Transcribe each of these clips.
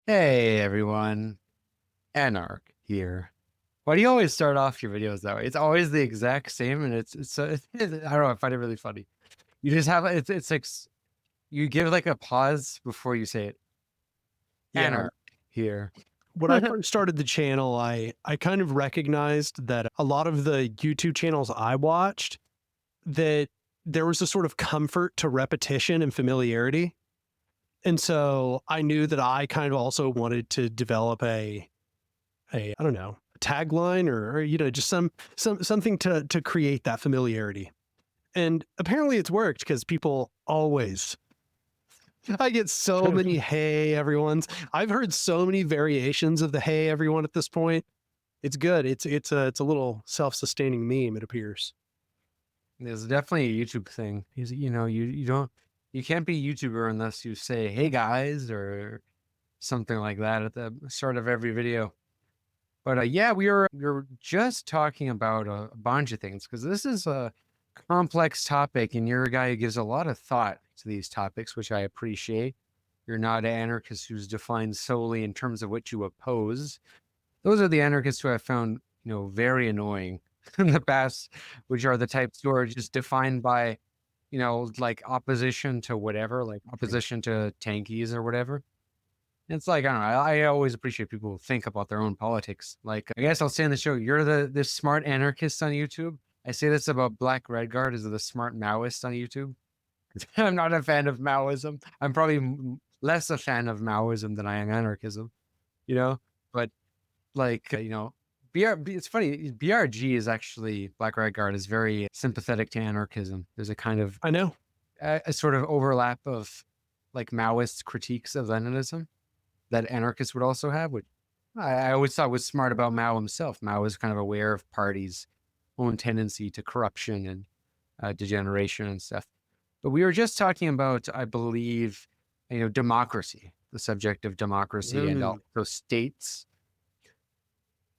Hey everyone, Anark here. Why do you always start off your videos that way? It's always the exact same, and I don't know. I find it really funny. You just have it's like you give like a pause before you say it. Yeah. Anark here. When I first started the channel, I kind of recognized that a lot of the YouTube channels I watched, that there was a sort of comfort to repetition and familiarity. And so I knew that I kind of also wanted to develop a I don't know, a tagline or just something to create that familiarity. And apparently it's worked because people always I get so many hey everyone's. I've heard so many variations of the hey everyone at this point. It's good. It's a little self-sustaining meme, it appears. There's definitely a YouTube thing. You can't be a YouTuber unless you say hey guys or something like that at the start of every video. But yeah, we were just talking about a bunch of things because this is a complex topic, and you're a guy who gives a lot of thought to these topics, which I appreciate. You're not an anarchist who's defined solely in terms of what you oppose. Those are the anarchists who I found, very annoying in the past, which are the types who are just defined by, like opposition to whatever, like opposition to tankies or whatever. It's like, I don't know. I always appreciate people who think about their own politics. Like, I guess I'll say in the show, you're this smart anarchist on YouTube. I say this about Black Redguard as the smart Maoist on YouTube. I'm not a fan of Maoism. I'm probably less a fan of Maoism than I am anarchism, you know? But like, it's funny. BRG is actually, Black Redguard is very sympathetic to anarchism. There's a kind of, I know. a sort of overlap of like Maoist critiques of Leninism that anarchists would also have, which I always thought was smart about Mao himself. Mao was kind of aware of parties' own tendency to corruption and degeneration and stuff. But we were just talking about, I believe, democracy, the subject of democracy and Mm. also states.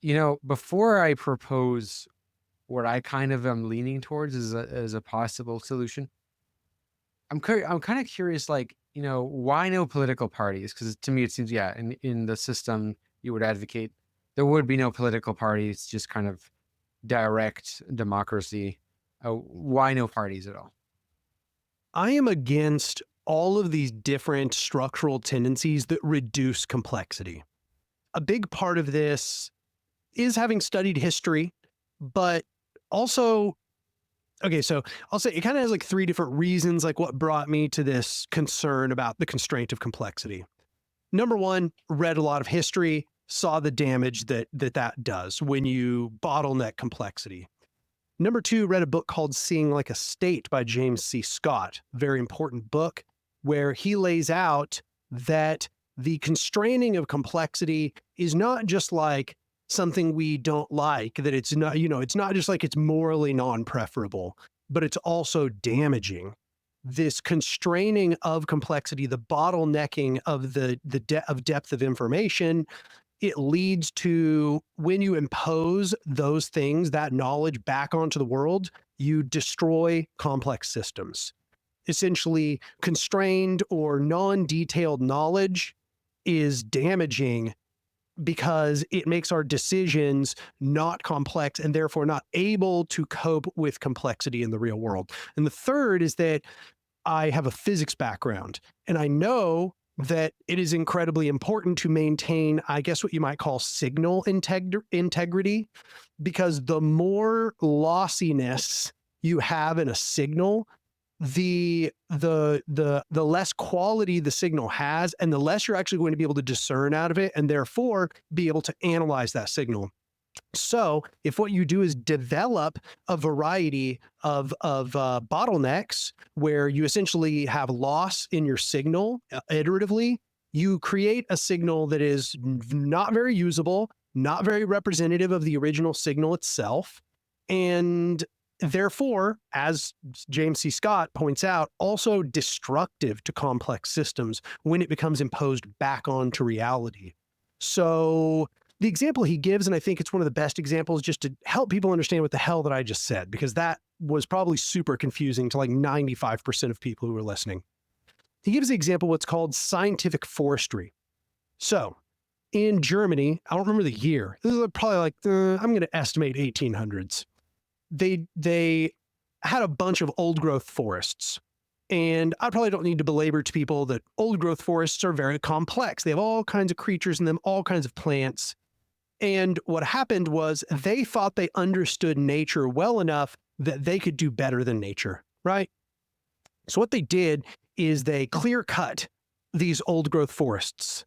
Before I propose what I kind of am leaning towards as a possible solution, I'm kind of curious, like, why no political parties? Because to me, it seems, yeah, in the system you would advocate, there would be no political parties, just kind of direct democracy. Why no parties at all? I am against all of these different structural tendencies that reduce complexity. A big part of this is having studied history, but also okay, so I'll say it kind of has like three different reasons, like what brought me to this concern about the constraint of complexity. Number one, read a lot of history, saw the damage that does when you bottleneck complexity. Number two, read a book called Seeing Like a State by James C. Scott, very important book, where he lays out that the constraining of complexity is not just like something we don't like, that it's not, it's not just like it's morally non-preferable, but it's also damaging. This constraining of complexity, the bottlenecking of of depth of information, it leads to when you impose those things, that knowledge back onto the world, you destroy complex systems. Essentially, constrained or non-detailed knowledge is damaging because it makes our decisions not complex and therefore not able to cope with complexity in the real world. And the third is that I have a physics background, and I know that it is incredibly important to maintain, I guess, what you might call signal integrity, because the more lossiness you have in a signal, the less quality the signal has, and the less you're actually going to be able to discern out of it, and therefore be able to analyze that signal. So if what you do is develop a variety of bottlenecks where you essentially have loss in your signal iteratively, you create a signal that is not very usable, not very representative of the original signal itself, and therefore, as James C. Scott points out, also destructive to complex systems when it becomes imposed back onto reality. So the example he gives, and I think it's one of the best examples just to help people understand what the hell that I just said, because that was probably super confusing to like 95% of people who were listening. He gives the example what's called scientific forestry. So in Germany. I don't remember the year. This is probably like, I'm going to estimate 1800s. They had a bunch of old growth forests. And I probably don't need to belabor to people that old growth forests are very complex. They have all kinds of creatures in them, all kinds of plants. And what happened was they thought they understood nature well enough that they could do better than nature, right? So what they did is they clear cut these old growth forests.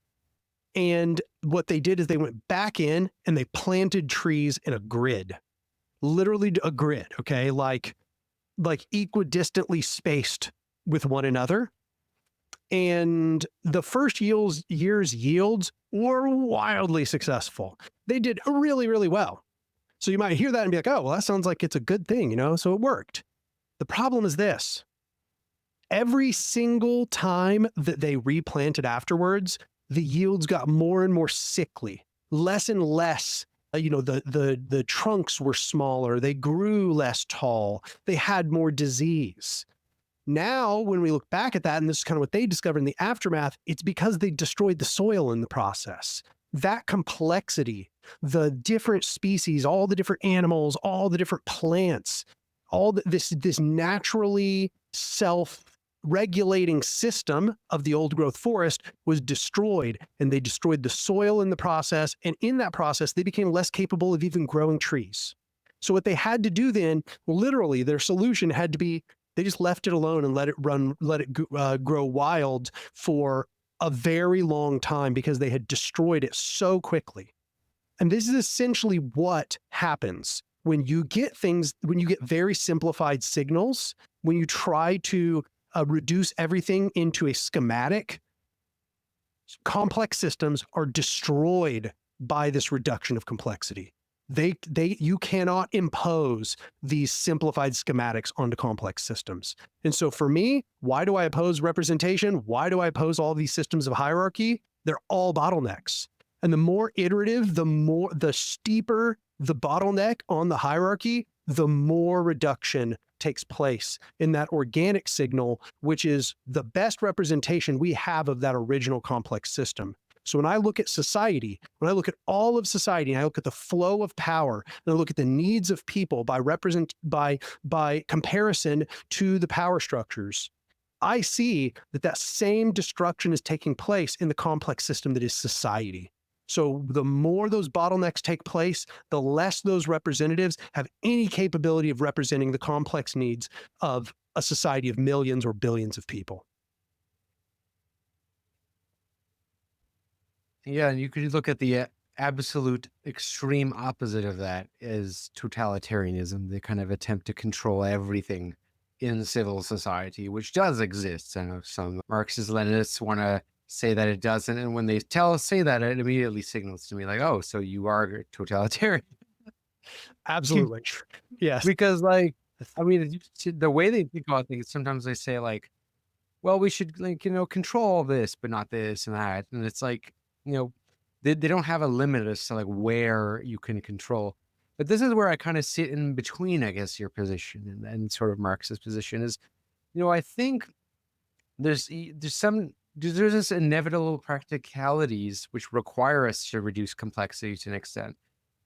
And what they did is they went back in and they planted trees in a grid, literally a grid, okay? Like equidistantly spaced with one another. And the first year's yields were wildly successful. They did really, really well. So you might hear that and be like, oh, well, that sounds like it's a good thing, you know? So it worked. The problem is this. Every single time that they replanted afterwards, the yields got more and more sickly, less and less. The trunks were smaller. They grew less tall. They had more disease. Now, when we look back at that, and this is kind of what they discovered in the aftermath, it's because they destroyed the soil in the process. That complexity, the different species, all the different animals, all the different plants, this naturally self-regulating system of the old growth forest was destroyed, and they destroyed the soil in the process. And in that process, they became less capable of even growing trees. So what they had to do then, literally, their solution had to be they just left it alone and let it grow wild for a very long time because they had destroyed it so quickly. And this is essentially what happens when you get very simplified signals, when you try to reduce everything into a schematic. Complex systems are destroyed by this reduction of complexity. You cannot impose these simplified schematics onto complex systems. And so for me, why do I oppose representation? Why do I oppose all these systems of hierarchy? They're all bottlenecks. And the more iterative, the steeper the bottleneck on the hierarchy, the more reduction takes place in that organic signal, which is the best representation we have of that original complex system. So when I look at society, when I look at all of society, and I look at the flow of power, and I look at the needs of people by comparison to the power structures, I see that same destruction is taking place in the complex system that is society. So the more those bottlenecks take place, the less those representatives have any capability of representing the complex needs of a society of millions or billions of people. Yeah, and you could look at the absolute extreme opposite of that is totalitarianism. They kind of attempt to control everything in civil society, which does exist. I know some Marxist-Leninists want to say that it doesn't, and when they say that, it immediately signals to me like, oh, so you are totalitarian. Absolutely. Yes. Because, like, I mean, the way they think about things, sometimes they say like, well, we should, like, control this, but not this and that. And it's like, they don't have a limit as to like where you can control. But this is where I kind of sit in between, I guess, your position and sort of Marxist position is, I think there's this inevitable practicalities which require us to reduce complexity to an extent.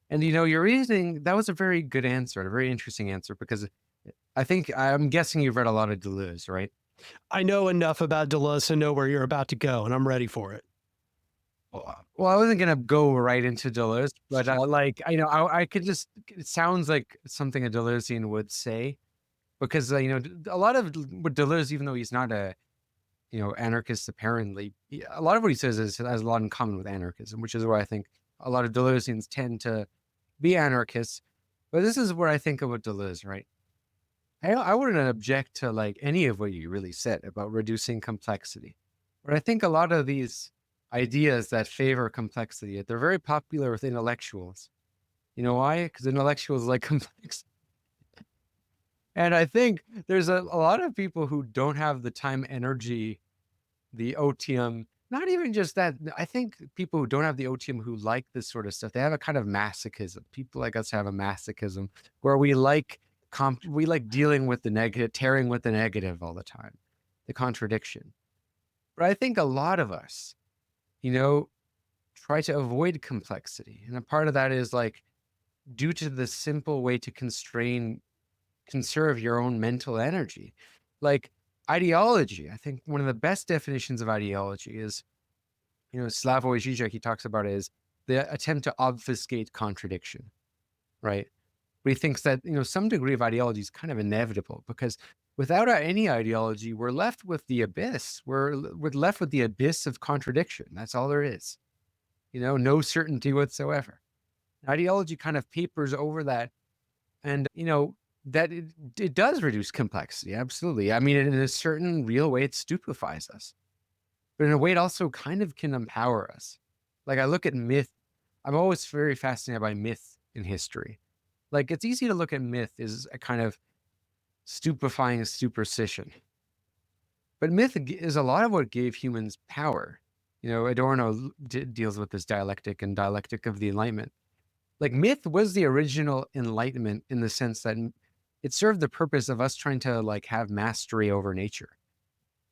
And, your reasoning, that was a very good answer, a very interesting answer, because I'm guessing you've read a lot of Deleuze, right? I know enough about Deleuze to know where you're about to go, and I'm ready for it. Well, I wasn't going to go right into Deleuze, but I could just, it sounds like something a Deleuzean would say, because, a lot of what Deleuze, even though he's not a, anarchist, apparently, a lot of what he says has a lot in common with anarchism, which is where I think a lot of Deleuzeans tend to be anarchists. But this is where I think about Deleuze, right? I wouldn't object to like any of what you really said about reducing complexity. But I think a lot of these ideas that favor complexity, they're very popular with intellectuals. You know why? Because intellectuals like complex. And I think there's a lot of people who don't have the time, energy, the otium, not even just that. I think people who don't have the otium who like this sort of stuff, they have a kind of masochism. People like us have a masochism where we like dealing with the negative, tearing with the negative all the time, the contradiction. But I think a lot of us, try to avoid complexity. And a part of that is like due to the simple way to conserve your own mental energy. Like ideology, I think one of the best definitions of ideology is, Slavoj Žižek, he talks about it as the attempt to obfuscate contradiction, right? But he thinks that, some degree of ideology is kind of inevitable because without any ideology, we're left with the abyss. We're left with the abyss of contradiction. That's all there is. No certainty whatsoever. Ideology kind of papers over that. And, that it does reduce complexity. Absolutely. I mean, in a certain real way, it stupefies us. But in a way, it also kind of can empower us. Like I look at myth. I'm always very fascinated by myth in history. Like it's easy to look at myth as a kind of stupefying superstition. But myth is a lot of what gave humans power. Adorno deals with this dialectic and dialectic of the Enlightenment. Like myth was the original Enlightenment in the sense that it served the purpose of us trying to like have mastery over nature.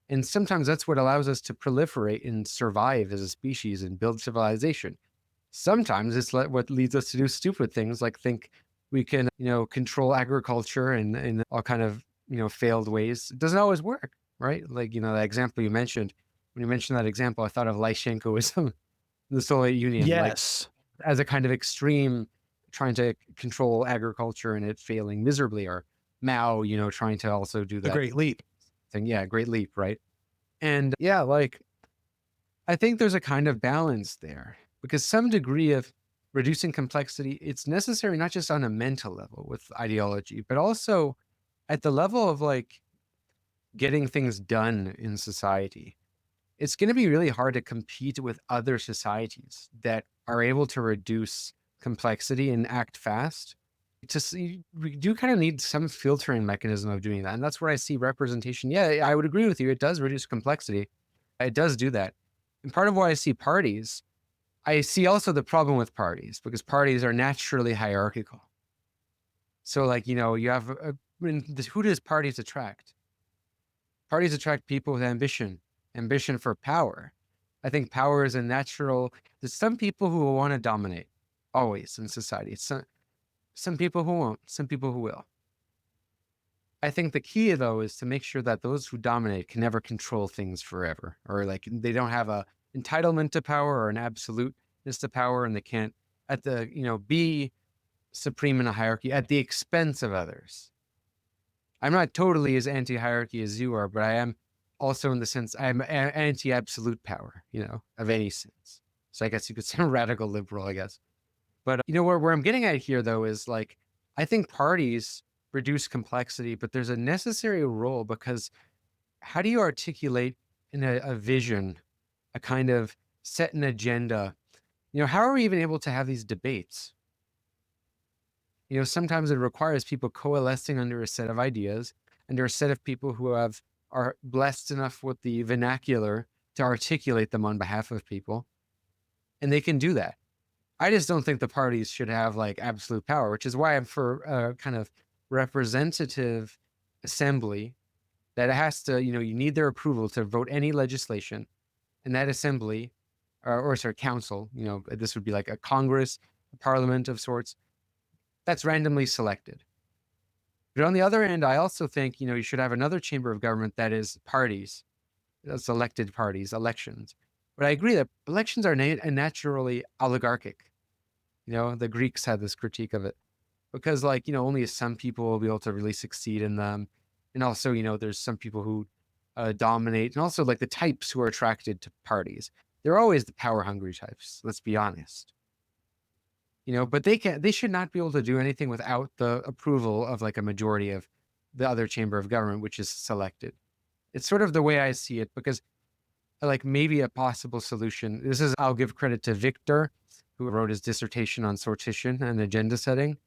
And sometimes that's what allows us to proliferate and survive as a species and build civilization. Sometimes it's what leads us to do stupid things like think we can, control agriculture in all kind of, failed ways. It doesn't always work, right? Like, that example you mentioned, when you mentioned that example, I thought of Lyshenkoism, the Soviet Union, like Yes. as a kind of extreme trying to control agriculture and it failing miserably, or Mao, trying to also do The that Great Leap. thing. Yeah, great leap, right? And yeah, like I think there's a kind of balance there because some degree of reducing complexity, it's necessary not just on a mental level with ideology, but also at the level of like getting things done in society. It's going to be really hard to compete with other societies that are able to reduce complexity and act fast. We do kind of need some filtering mechanism of doing that. And that's where I see representation. Yeah, I would agree with you. It does reduce complexity. It does do that. And part of why I see parties, I see also the problem with parties because parties are naturally hierarchical. So like, you have, who does parties attract? Parties attract people with ambition for power. I think power is a natural, there's some people who will want to dominate always in society. Some people who won't, some people who will. I think the key though is to make sure that those who dominate can never control things forever, or like they don't have a entitlement to power or an absoluteness to power, and they can't be supreme in a hierarchy at the expense of others. I'm not totally as anti-hierarchy as you are, but I am also in the sense I'm anti-absolute power, of any sense. So I guess you could say radical liberal, I guess. But where I'm getting at here though is like I think parties reduce complexity, but there's a necessary role because how do you articulate in a vision, a kind of set an agenda? How are we even able to have these debates? Sometimes it requires people coalescing under a set of ideas, under a set of people who are blessed enough with the vernacular to articulate them on behalf of people. And they can do that. I just don't think the parties should have like absolute power, which is why I'm for a kind of representative assembly that has to, you need their approval to vote any legislation. And that assembly, or sorry, council, this would be like a Congress, a parliament of sorts, that's randomly selected. But on the other hand, I also think, you should have another chamber of government that is parties, that's elected parties, elections. But I agree that elections are naturally oligarchic. The Greeks had this critique of it because like, only some people will be able to really succeed in them. And also, there's some people who dominate, and also like the types who are attracted to parties. They're always the power hungry types, let's be honest. But they should not be able to do anything without the approval of like a majority of the other chamber of government, which is selected. It's sort of the way I see it, because like maybe a possible solution, I'll give credit to Victor, who wrote his dissertation on sortition and agenda setting.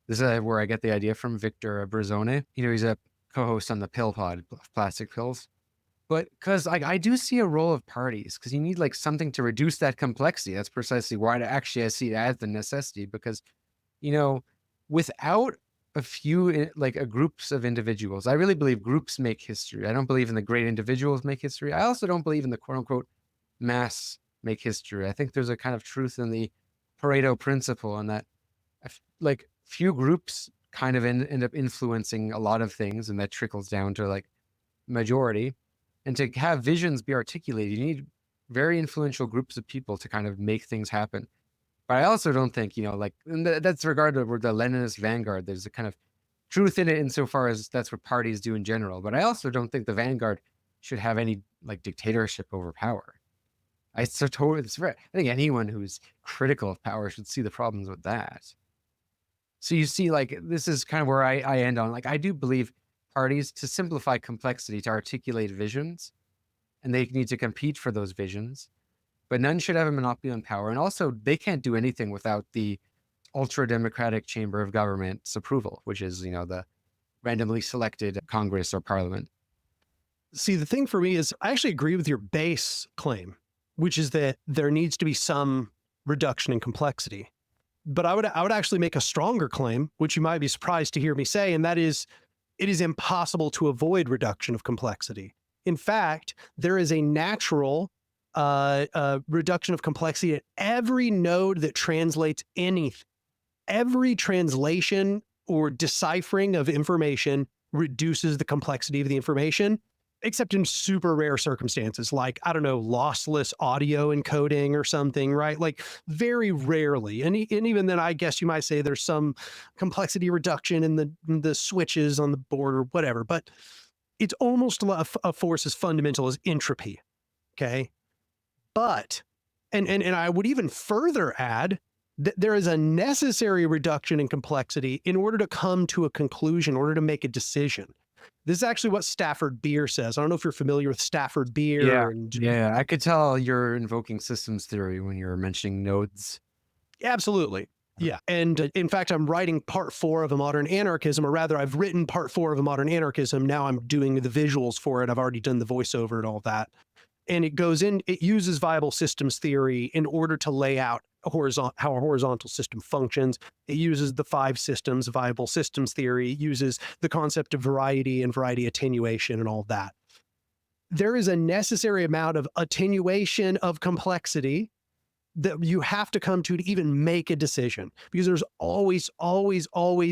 This is where I get the idea from, Victor Brazone. He's a co-host on the Pill Pod, Plastic Pills. But because I do see a role of parties, because you need like something to reduce that complexity. That's precisely why I see it as the necessity, because, without a few like groups of individuals, I really believe groups make history. I don't believe in the great individuals make history. I also don't believe in the quote unquote mass make history. I think there's a kind of truth in the Pareto principle, and that like few groups kind of end up influencing a lot of things, and that trickles down to like majority. And to have visions be articulated, you need very influential groups of people to kind of make things happen. But I also don't think, like, and that's regarded with the Leninist vanguard. There's a kind of truth in it insofar as that's what parties do in general. But I also don't think the vanguard should have any like dictatorship over power. I think anyone who's critical of power should see the problems with that. So you see, like, this is kind of where I end on. Like, I do believe parties, to simplify complexity, to articulate visions, and they need to compete for those visions, but none should have a monopoly on power. And also, they can't do anything without the ultra-democratic chamber of government's approval, which is, the randomly selected Congress or Parliament. See, the thing for me is I actually agree with your base claim, which is that there needs to be some reduction in complexity. But I would actually make a stronger claim, which you might be surprised to hear me say, and that is, it is impossible to avoid reduction of complexity. In fact, there is a natural reduction of complexity at every node that translates anything. Every translation or deciphering of information reduces the complexity of the information, except in super rare circumstances, like, I don't know, lossless audio encoding or something, right? Like very rarely. And even then, I guess you might say there's some complexity reduction in the switches on the board or whatever, but it's almost a force as fundamental as entropy, okay? But, and I would even further add that there is a necessary reduction in complexity in order to come to a conclusion, in order to make a decision. This is actually what Stafford Beer says. I don't know if you're familiar with Stafford Beer. Yeah, I could tell you're invoking systems theory when you're mentioning nodes. Absolutely. Yeah. And in fact, I'm writing part 4 of A Modern Anarchism, or rather, I've written part 4 of A Modern Anarchism. Now I'm doing the visuals for it. I've already done the voiceover and all that. And it uses viable systems theory in order to lay out how a horizontal system functions. It uses the 5 systems, viable systems theory, it uses the concept of variety and variety attenuation and all that. There is a necessary amount of attenuation of complexity that you have to come to even make a decision, because there's always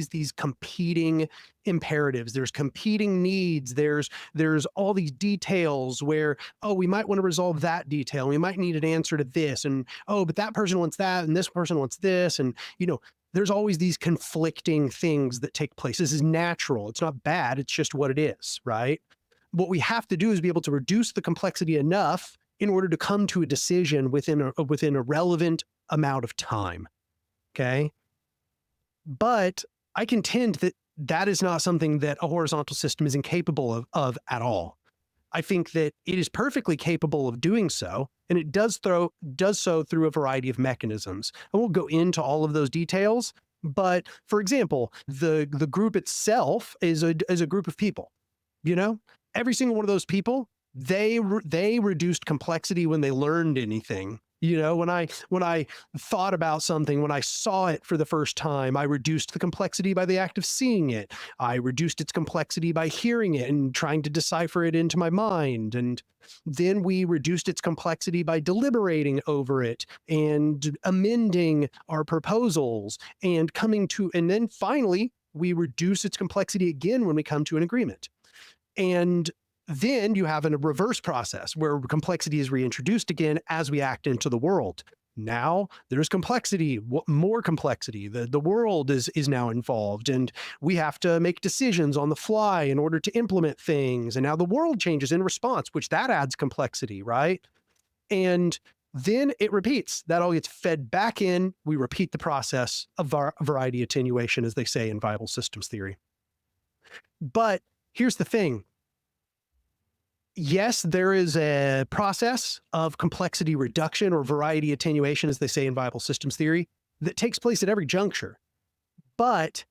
these competing imperatives. There's competing needs. There's all these details where, oh, we might want to resolve that detail. We might need an answer to this. And, oh, but that person wants that and this person wants this. And, there's always these conflicting things that take place. This is natural. It's not bad. It's just what it is, right? What we have to do is be able to reduce the complexity enough in order to come to a decision within a relevant amount of time, okay? But I contend that that is not something that a horizontal system is incapable of at all. I think that it is perfectly capable of doing so, and it does so through a variety of mechanisms. I won't go into all of those details, but for example, the group itself is a group of people. Every single one of those people, they reduced complexity when they learned anything. When I thought about something, when I saw it for the first time, I reduced the complexity by the act of seeing it. I reduced its complexity by hearing it and trying to decipher it into my mind. And then we reduced its complexity by deliberating over it and amending our proposals and and then finally, we reduce its complexity again when we come to an agreement. And then you have a reverse process where complexity is reintroduced again as we act into the world. Now there's complexity, more complexity. The world is now involved, and we have to make decisions on the fly in order to implement things. And now the world changes in response, which that adds complexity, right? And then it repeats. That all gets fed back in. We repeat the process of variety attenuation, as they say in viable systems theory. But here's the thing. Yes, there is a process of complexity reduction or variety attenuation, as they say in viable systems theory, that takes place at every juncture. But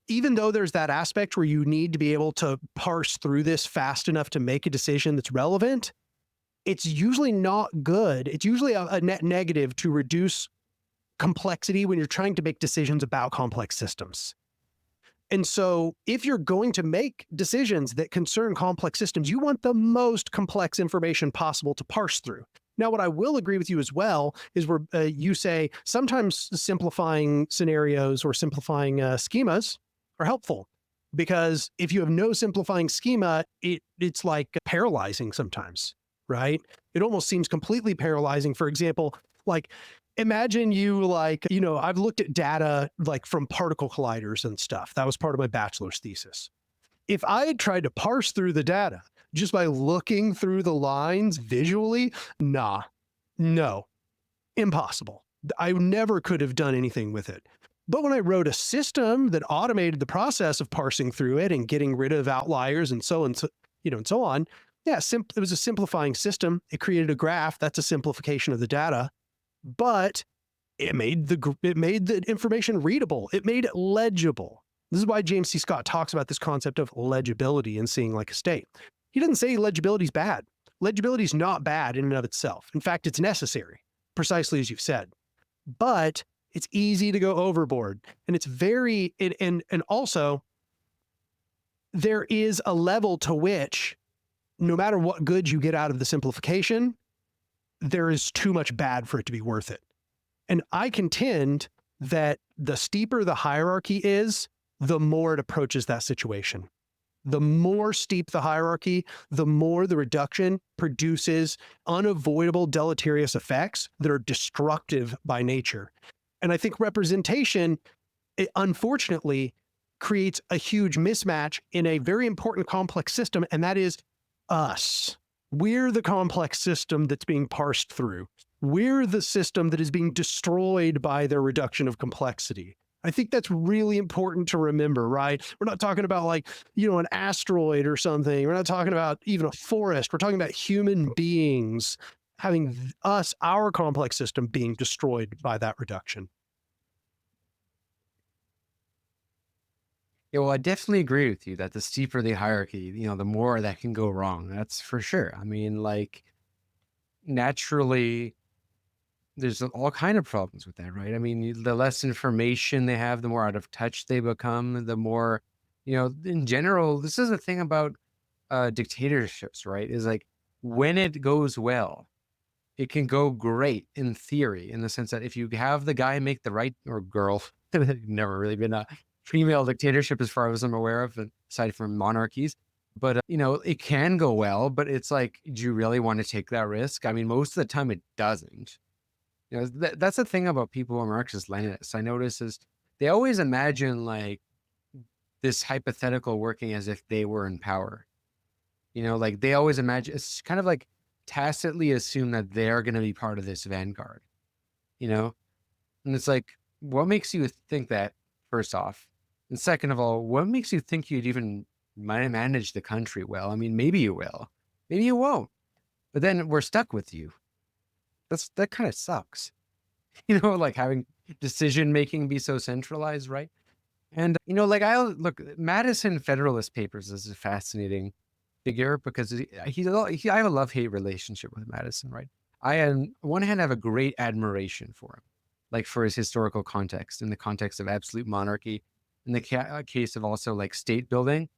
even though there's that aspect where you need to be able to parse through this fast enough to make a decision that's relevant, it's usually not good. It's usually a net negative to reduce complexity when you're trying to make decisions about complex systems. And so if you're going to make decisions that concern complex systems, you want the most complex information possible to parse through. Now, what I will agree with you as well is where you say sometimes simplifying scenarios or simplifying schemas are helpful, because if you have no simplifying schema, it's like paralyzing sometimes, right? It almost seems completely paralyzing. For example, like imagine you I've looked at data like from particle colliders and stuff. That was part of my bachelor's thesis. If I had tried to parse through the data just by looking through the lines visually, no, impossible. I never could have done anything with it. But when I wrote a system that automated the process of parsing through it and getting rid of outliers and so on, and so on, yeah, it was a simplifying system. It created a graph. That's a simplification of the data, but it made the information readable. It made it legible. This is why James C. Scott talks about this concept of legibility and seeing like a state. He doesn't say legibility is bad. Legibility is not bad in and of itself. In fact, it's necessary, precisely as you've said. But it's easy to go overboard, and it's very and also there is a level to which, no matter what good you get out of the simplification, there is too much bad for it to be worth it. And I contend that the steeper the hierarchy is, the more it approaches that situation. The more steep the hierarchy, the more the reduction produces unavoidable deleterious effects that are destructive by nature. And I think representation, unfortunately, creates a huge mismatch in a very important complex system, and that is us. We're the complex system that's being parsed through. We're the system that is being destroyed by their reduction of complexity. I think that's really important to remember, right? We're not talking about an asteroid or something. We're not talking about even a forest. We're talking about human beings having our complex system being destroyed by that reduction. Yeah, well, I definitely agree with you that the steeper the hierarchy, the more that can go wrong. That's for sure. I mean, naturally, there's all kind of problems with that, right? I mean, the less information they have, the more out of touch they become, the more, in general, this is the thing about dictatorships, right? Is when it goes well, it can go great in theory, in the sense that if you have the guy make the right, or girl, never really been a female dictatorship as far as I'm aware of, aside from monarchies. But, it can go well, but it's do you really want to take that risk? I mean, most of the time it doesn't. That's the thing about people who are Marxist-Leninists, I notice, is they always imagine this hypothetical working as if they were in power. They always imagine, it's kind of tacitly assume that they're going to be part of this vanguard, and it's what makes you think that, first off? And second of all, what makes you think you'd even manage the country well? I mean, maybe you will, maybe you won't, but then we're stuck with you. That kind of sucks. Having decision making be so centralized, right? And I look, Madison Federalist Papers is a fascinating figure, because I have a love-hate relationship with Madison, right? I, on one hand, have a great admiration for him, for his historical context, in the context of absolute monarchy, in the case of also state building.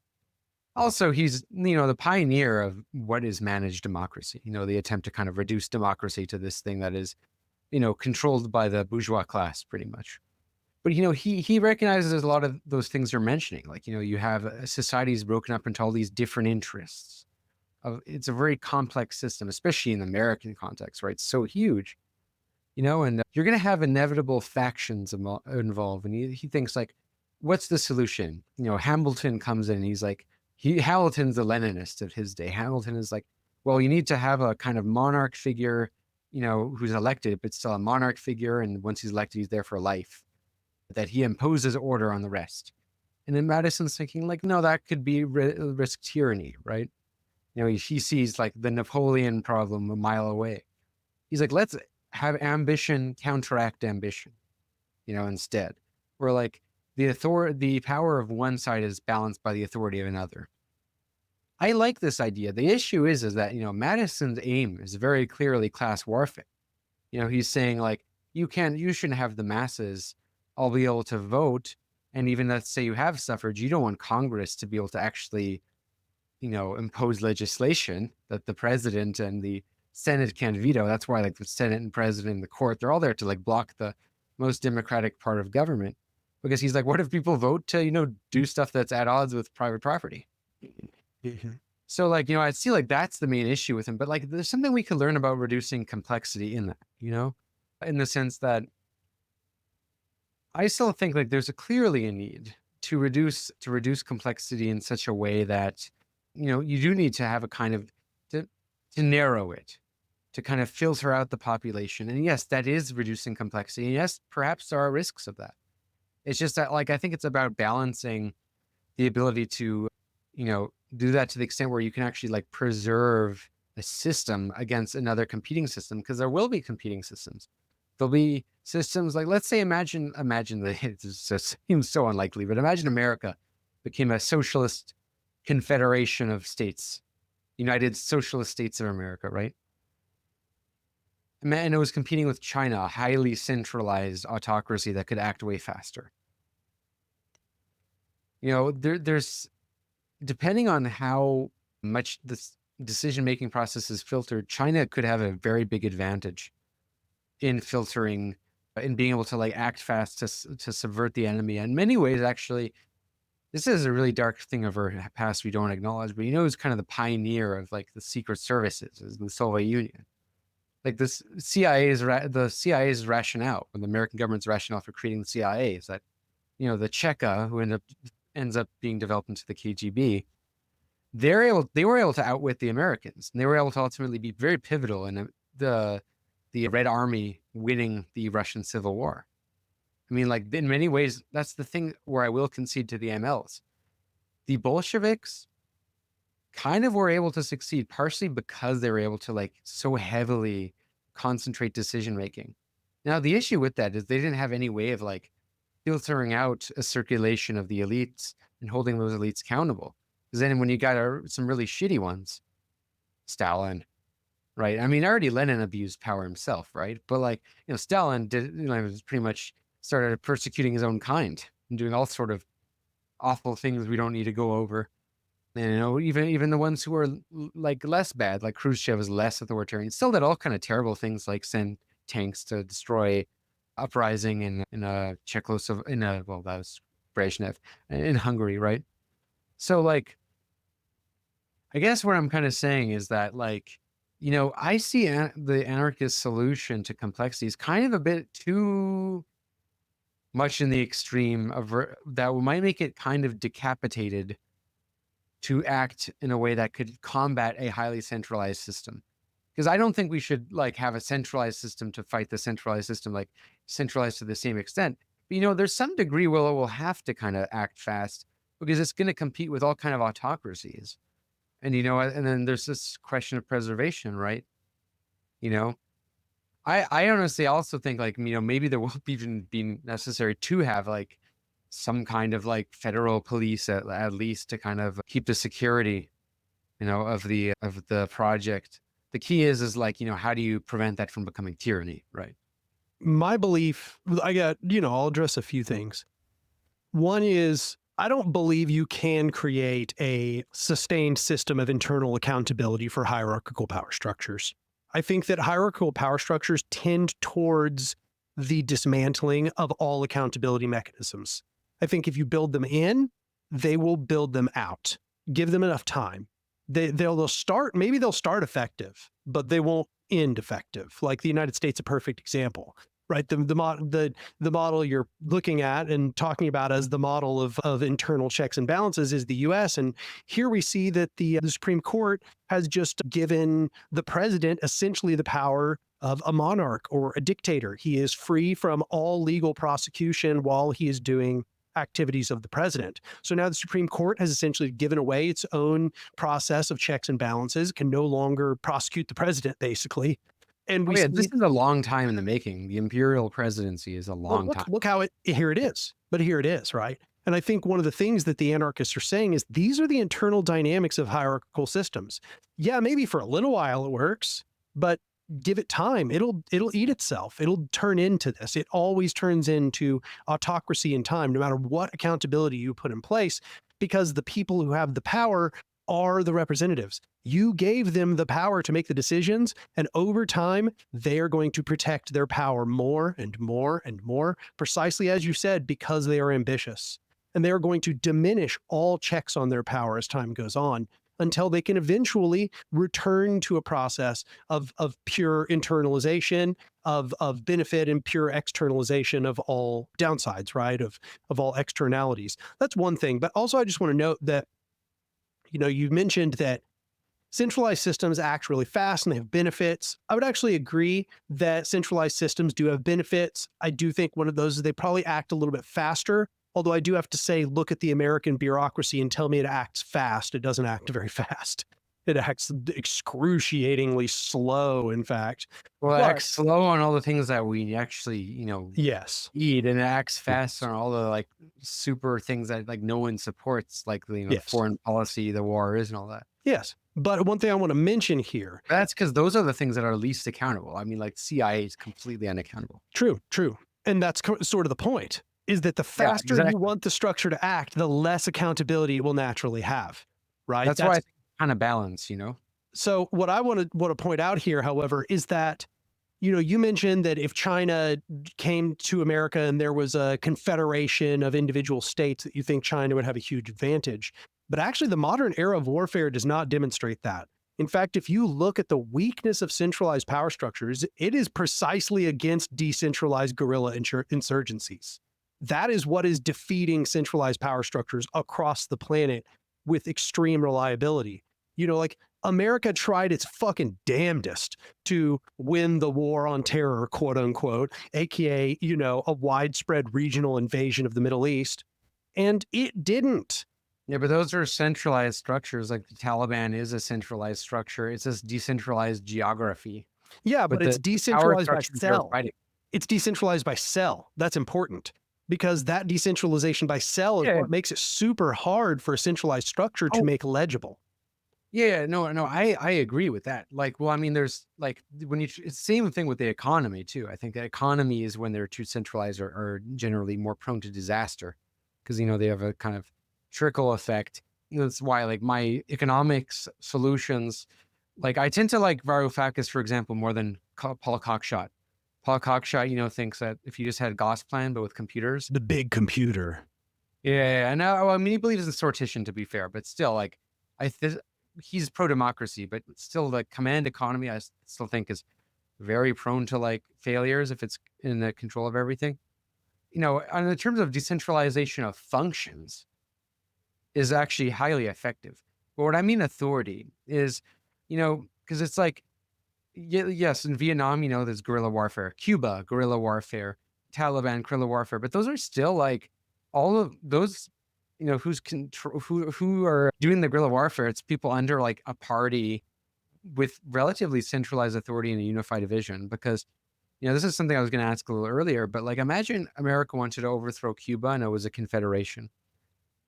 Also, he's, the pioneer of what is managed democracy, the attempt to kind of reduce democracy to this thing that is, controlled by the bourgeois class, pretty much. But, he recognizes a lot of those things you're mentioning. You have societies broken up into all these different interests. It's a very complex system, especially in the American context, right? It's so huge, and you're going to have inevitable factions involved. And he thinks what's the solution? Hamilton comes in and he's Hamilton's the Leninist of his day. Hamilton is well, you need to have a kind of monarch figure, who's elected, but still a monarch figure. And once he's elected, he's there for life, that he imposes order on the rest. And then Madison's thinking no, that could be risk tyranny, right? He sees the Napoleon problem a mile away. He's let's have ambition counteract ambition, instead. Where the power of one side is balanced by the authority of another. I like this idea. The issue is that, Madison's aim is very clearly class warfare. He's saying you shouldn't have the masses all be able to vote And even let's say you have suffrage, you don't want Congress to be able to actually, impose legislation that the president and the Senate can't veto. That's why like the Senate and president and the court, they're all there to like block the most democratic part of government. Because he's like, what if people vote to, do stuff that's at odds with private property? So like, I see like that's the main issue with him. But like there's something we can learn about reducing complexity in that, in the sense that I still think like there's clearly a need to reduce complexity in such a way that, you do need to have a kind of to narrow it, to kind of filter out the population. And yes, that is reducing complexity. And yes, perhaps there are risks of that. It's just that like I think it's about balancing the ability to, do that to the extent where you can actually like preserve a system against another competing system, because there will be competing systems. There'll be systems like, let's say, imagine that it just seems so unlikely, but imagine America became a socialist confederation of states, United Socialist States of America, right? And it was competing with China, a highly centralized autocracy that could act way faster. There's, depending on how much this decision-making process is filtered, China could have a very big advantage in filtering, in being able to like act fast to subvert the enemy. In many ways, actually, this is a really dark thing of our past we don't acknowledge, but it's kind of the pioneer of like the secret services, is the Soviet Union. Like the CIA's rationale, or the American government's rationale for creating the CIA, is that, the Cheka, who ends up being developed into the KGB, they were able to outwit the Americans, and they were able to ultimately be very pivotal in the Red Army winning the Russian Civil War. I mean, like in many ways, that's the thing where I will concede to the MLs. The Bolsheviks kind of were able to succeed partially because they were able to like so heavily concentrate decision making. Now, the issue with that is they didn't have any way of like filtering out a circulation of the elites and holding those elites accountable. Because then when you got some really shitty ones, Stalin, right? I mean, already Lenin abused power himself, right? But like, Stalin did, was pretty much started persecuting his own kind and doing all sort of awful things we don't need to go over. And, even the ones who were like less bad, like Khrushchev was less authoritarian, still did all kind of terrible things like send tanks to destroy uprising in Czechoslovakia, well, that was Brezhnev, in Hungary, right? So like, I guess what I'm kind of saying is that like, I see the anarchist solution to complexity is kind of a bit too much in the extreme of that might make it kind of decapitated to act in a way that could combat a highly centralized system. Because I don't think we should like have a centralized system to fight the centralized system, like centralized to the same extent. But, there's some degree where it will have to kind of act fast because it's going to compete with all kind of autocracies. And, and then there's this question of preservation, right? I honestly also think like, maybe there will even be necessary to have like some kind of like federal police at least to kind of keep the security, of the project. The key is like, how do you prevent that from becoming tyranny, right? My belief, I'll address a few things. One is, I don't believe you can create a sustained system of internal accountability for hierarchical power structures. I think that hierarchical power structures tend towards the dismantling of all accountability mechanisms. I think if you build them in, they will build them out. Give them enough time. They'll start effective, but they won't end effective. Like the United States, a perfect example, right? The model you're looking at and talking about as the model of internal checks and balances is the US. And here we see that the Supreme Court has just given the president essentially the power of a monarch or a dictator. He is free from all legal prosecution while he is doing activities of the president. So now the Supreme Court has essentially given away its own process of checks and balances, can no longer prosecute the president, basically. And this is a long time in the making. The imperial presidency is a long time. Look how here it is. But here it is, right? And I think one of the things that the anarchists are saying is these are the internal dynamics of hierarchical systems. Yeah, maybe for a little while it works, but give it time. It'll eat itself. It'll turn into this. It always turns into autocracy in time, no matter what accountability you put in place, because the people who have the power are the representatives. You gave them the power to make the decisions, and over time, they are going to protect their power more and more and more, precisely as you said, because they are ambitious. And they are going to diminish all checks on their power as time goes on, until they can eventually return to a process of pure internalization, of benefit, and pure externalization of all downsides, right? Of all externalities. That's one thing. But also, I just want to note that, you mentioned that centralized systems act really fast and they have benefits. I would actually agree that centralized systems do have benefits. I do think one of those is they probably act a little bit faster. Although I do have to say, look at the American bureaucracy and tell me it acts fast. It doesn't act very fast. It acts excruciatingly slow, in fact. Well, it acts slow on all the things that we actually, Yes. eat, and it acts fast on all the like super things that like no one supports, like the Yes. foreign policy, the wars, and all that. Yes. But one thing I want to mention here. That's because those are the things that are least accountable. I mean, like CIA is completely unaccountable. True. And that's sort of the point, is that the faster you want the structure to act, the less accountability it will naturally have, right? That's why I think kind of balance, So what I want to point out here, however, is that, you mentioned that if China came to America and there was a confederation of individual states, that you think China would have a huge advantage. But actually, the modern era of warfare does not demonstrate that. In fact, if you look at the weakness of centralized power structures, it is precisely against decentralized guerrilla insurgencies. That is what is defeating centralized power structures across the planet with extreme reliability. Like America tried its fucking damnedest to win the war on terror, quote unquote, aka, a widespread regional invasion of the Middle East. And it didn't. Yeah, but those are centralized structures. Like the Taliban is a centralized structure. It's this decentralized geography. Yeah, but it's decentralized by cell. It's decentralized by cell. That's important, because that decentralization by cell is what makes it super hard for a centralized structure to make legible. Yeah, no, I agree with that. Like, well, I mean, there's like it's the same thing with the economy too. I think the economy is when they're too centralized are generally more prone to disaster, because they have a kind of trickle effect. That's why like my economics solutions, like I tend to like Varoufakis, for example, more than Paul Cockshott. Paul Cockshott, thinks that if you just had Gosplan, but with computers. The big computer. Yeah, I know. I mean, he believes in sortition, to be fair, but still, like, he's pro-democracy, but still, the command economy, I still think is very prone to, like, failures if it's in the control of everything. And in terms of decentralization of functions is actually highly effective. But what I mean authority is, because it's like, yes, in Vietnam, there's guerrilla warfare, Cuba, guerrilla warfare, Taliban, guerrilla warfare, but those are still like all of those, who are doing the guerrilla warfare. It's people under like a party with relatively centralized authority and a unified vision. Because, this is something I was going to ask a little earlier, but like imagine America wanted to overthrow Cuba and it was a confederation.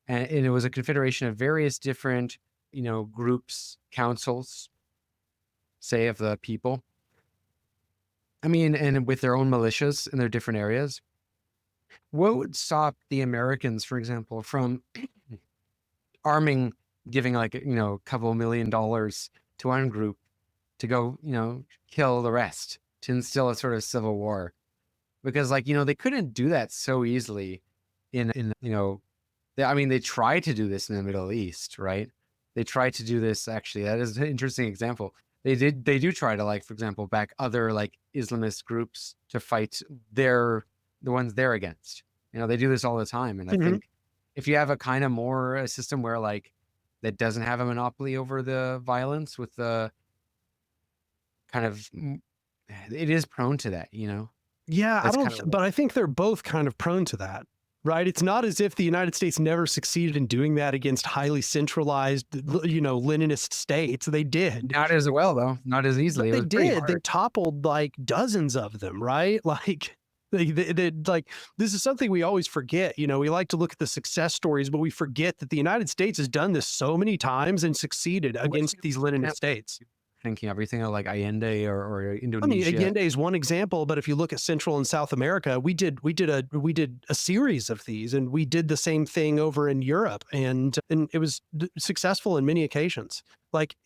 And it was a confederation of various different, groups, councils, say, of the people. I mean, and with their own militias in their different areas. What would stop the Americans, for example, from arming, giving like, a couple $1 million to one group to go, kill the rest, to instill a sort of civil war? Because like, they couldn't do that so easily they tried to do this in the Middle East, right? They tried to do this, actually. That is an interesting example. They do try to, like, for example, back other like Islamist groups to fight the ones they're against. They do this all the time. And I think if you have a system where like that doesn't have a monopoly over the violence with the kind of, it is prone to that, Yeah, but I think they're both kind of prone to that. Right. It's not as if the United States never succeeded in doing that against highly centralized, Leninist states. They did. Not as well, though. Not as easily. But they did. They toppled like dozens of them. Right. Like like this is something we always forget. We like to look at the success stories, but we forget that the United States has done this so many times and succeeded against these Leninist states. thinking of? Are you thinking of like Allende or I mean, Indonesia? Allende is one example, but if you look at Central and South America, we did a series of these, and we did the same thing over in Europe, and it was successful in many occasions. Like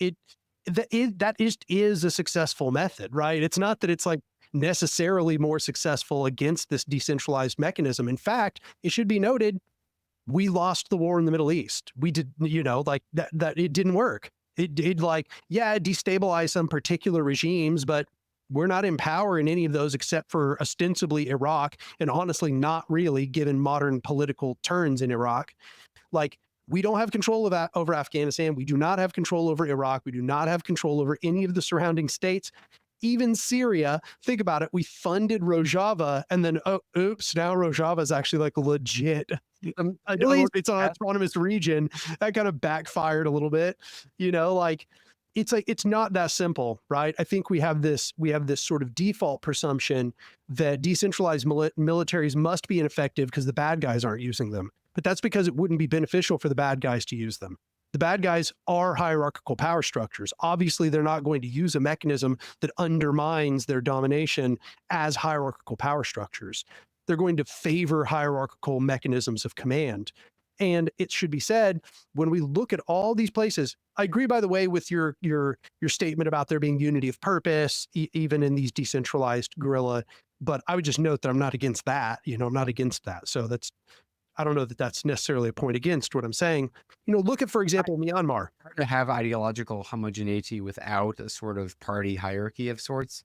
that is a successful method, right? It's not that it's like necessarily more successful against this decentralized mechanism. In fact, it should be noted, we lost the war in the Middle East. We did, like that it didn't work. It did, like, yeah, it destabilized some particular regimes, but we're not in power in any of those except for ostensibly Iraq, and honestly, not really, given modern political turns in Iraq. Like, we don't have control of over Afghanistan. We do not have control over Iraq. We do not have control over any of the surrounding states. Even Syria, think about it. We funded Rojava, and then, oh, oops, now Rojava is actually like legit. Really? It's an autonomous region. That kind of backfired a little bit, like it's not that simple, right? I think we have this sort of default presumption that decentralized militaries must be ineffective because the bad guys aren't using them. But that's because it wouldn't be beneficial for the bad guys to use them. The bad guys are hierarchical power structures. Obviously, they're not going to use a mechanism that undermines their domination as hierarchical power structures. They're going to favor hierarchical mechanisms of command. And it should be said, when we look at all these places, I agree, by the way, with your statement about there being unity of purpose, even in these decentralized guerrilla. But I would just note that I'm not against that. I'm not against that. So I don't know that that's necessarily a point against what I'm saying. Look at, for example, Myanmar. Hard to have ideological homogeneity without a sort of party hierarchy of sorts.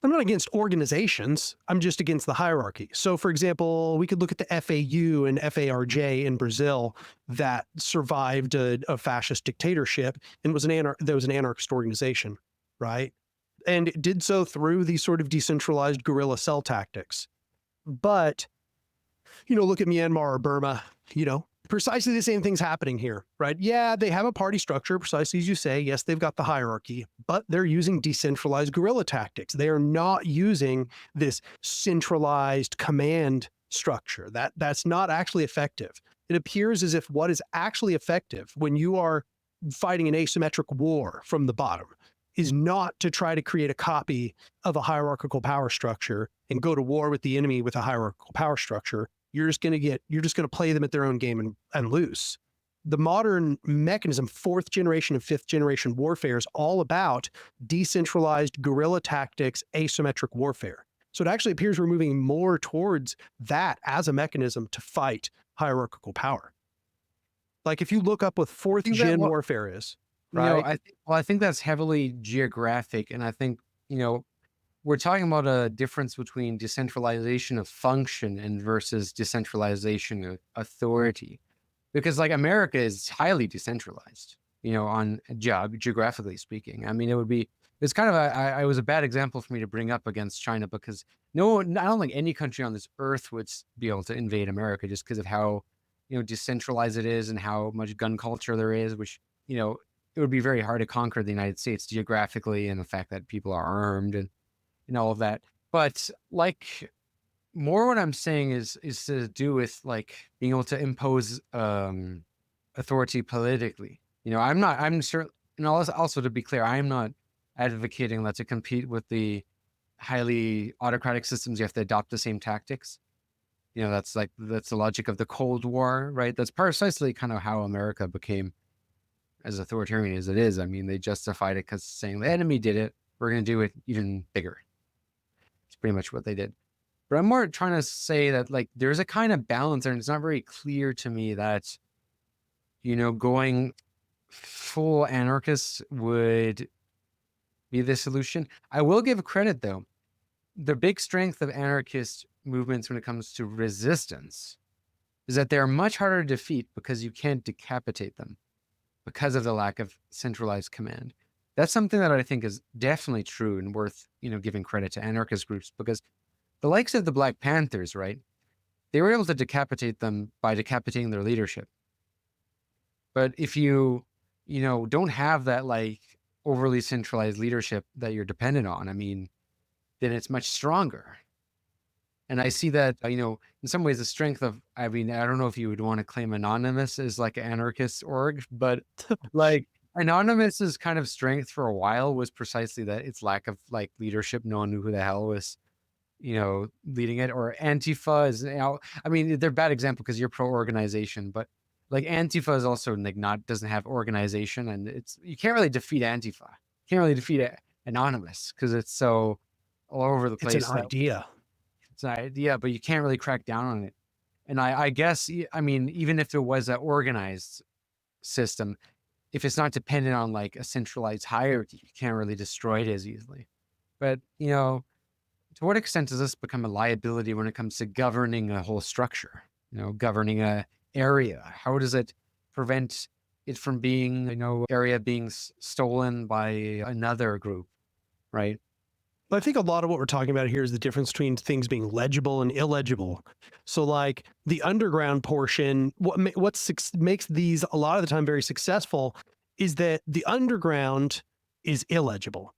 I'm not against organizations. I'm just against the hierarchy. So, for example, we could look at the FAU and FARJ in Brazil that survived a fascist dictatorship and was there was an anarchist organization, right? And it did so through these sort of decentralized guerrilla cell tactics. But look at Myanmar or Burma, precisely the same thing's happening here, right? Yeah, they have a party structure, precisely as you say. Yes, they've got the hierarchy, but they're using decentralized guerrilla tactics. They are not using this centralized command structure. That's not actually effective. It appears as if what is actually effective when you are fighting an asymmetric war from the bottom is not to try to create a copy of a hierarchical power structure and go to war with the enemy with a hierarchical power structure. You're just going to play them at their own game and lose. The modern mechanism, fourth generation and fifth generation warfare, is all about decentralized guerrilla tactics, asymmetric warfare. So it actually appears we're moving more towards that as a mechanism to fight hierarchical power. Like, if you look up what fourth gen warfare is, right? I think that's heavily geographic, and I think we're talking about a difference between decentralization of function and versus decentralization of authority, because like America is highly decentralized, on geographically speaking. I mean, it's kind of it was a bad example for me to bring up against China, because I don't think any country on this earth would be able to invade America just because of how decentralized it is and how much gun culture there is, which it would be very hard to conquer the United States geographically, and the fact that people are armed and all of that. But like, more what I'm saying is to do with like being able to impose authority politically. I'm sure, and also to be clear, I'm not advocating that to compete with the highly autocratic systems, you have to adopt the same tactics. That's the logic of the Cold War, right? That's precisely kind of how America became as authoritarian as it is. I mean, they justified it because saying the enemy did it, we're going to do it even bigger. It's pretty much what they did. But I'm more trying to say that like there's a kind of balance there, and it's not very clear to me that going full anarchist would be the solution. I will give credit though. The big strength of anarchist movements when it comes to resistance is that they're much harder to defeat because you can't decapitate them because of the lack of centralized command. That's something that I think is definitely true and worth, giving credit to anarchist groups, because the likes of the Black Panthers, right? They were able to decapitate them by decapitating their leadership. But if you, don't have that like overly centralized leadership that you're dependent on, I mean, then it's much stronger. And I see that, in some ways the strength of, I mean, I don't know if you would want to claim Anonymous as like an anarchist org, but like Anonymous's kind of strength for a while was precisely that its lack of like leadership. No one knew who the hell was, leading it. Or Antifa is, I mean, they're bad example because you're pro-organization, but like Antifa is also like doesn't have organization, and you can't really defeat Antifa. You can't really defeat Anonymous because it's so all over the It's an place that idea. it's an idea, but you can't really crack down on it. And I guess, I mean, even if there was an organized system, if it's not dependent on like a centralized hierarchy, you can't really destroy it as easily. But, to what extent does this become a liability when it comes to governing a whole structure, governing a area? How does it prevent it from being, area being stolen by another group, right? I think a lot of what we're talking about here is the difference between things being legible and illegible. So like the underground portion, what makes these a lot of the time very successful is that the underground is illegible,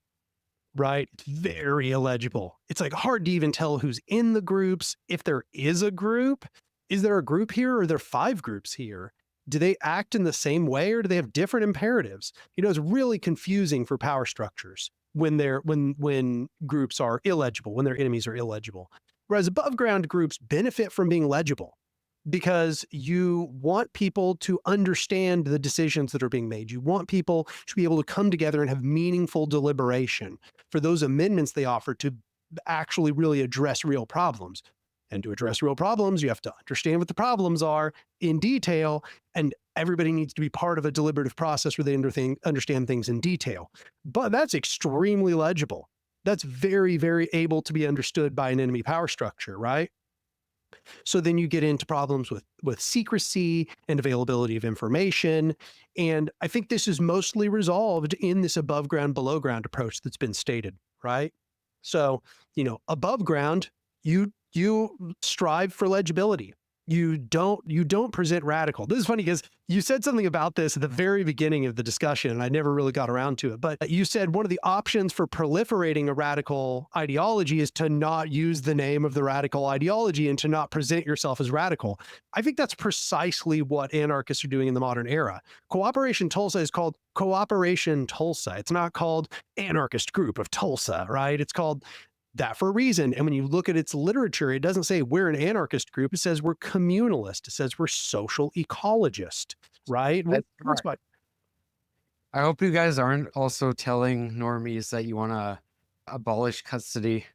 right? It's very illegible. It's like hard to even tell who's in the groups. If there is a group, is there a group here or are there 5 groups here? Do they act in the same way or do they have different imperatives? It's really confusing for power structures when groups are illegible, when their enemies are illegible. Whereas above ground groups benefit from being legible because you want people to understand the decisions that are being made. You want people to be able to come together and have meaningful deliberation for those amendments they offer to actually really address real problems. And to address real problems, you have to understand what the problems are in detail, and everybody needs to be part of a deliberative process where they understand things in detail. But that's extremely legible. That's very, very able to be understood by an enemy power structure, right? So then you get into problems with secrecy and availability of information. And I think this is mostly resolved in this above ground, below ground approach that's been stated, right? So, above ground, you strive for legibility. You don't present radical. This is funny because you said something about this at the very beginning of the discussion, and I never really got around to it. But you said one of the options for proliferating a radical ideology is to not use the name of the radical ideology and to not present yourself as radical. I think that's precisely what anarchists are doing in the modern era. Cooperation Tulsa is called Cooperation Tulsa. It's not called Anarchist Group of Tulsa, right? It's called that for a reason. And when you look at its literature, it doesn't say we're an anarchist group. It says we're communalist. It says we're social ecologist, right? That's right. I hope you guys aren't also telling normies that you want to abolish custody.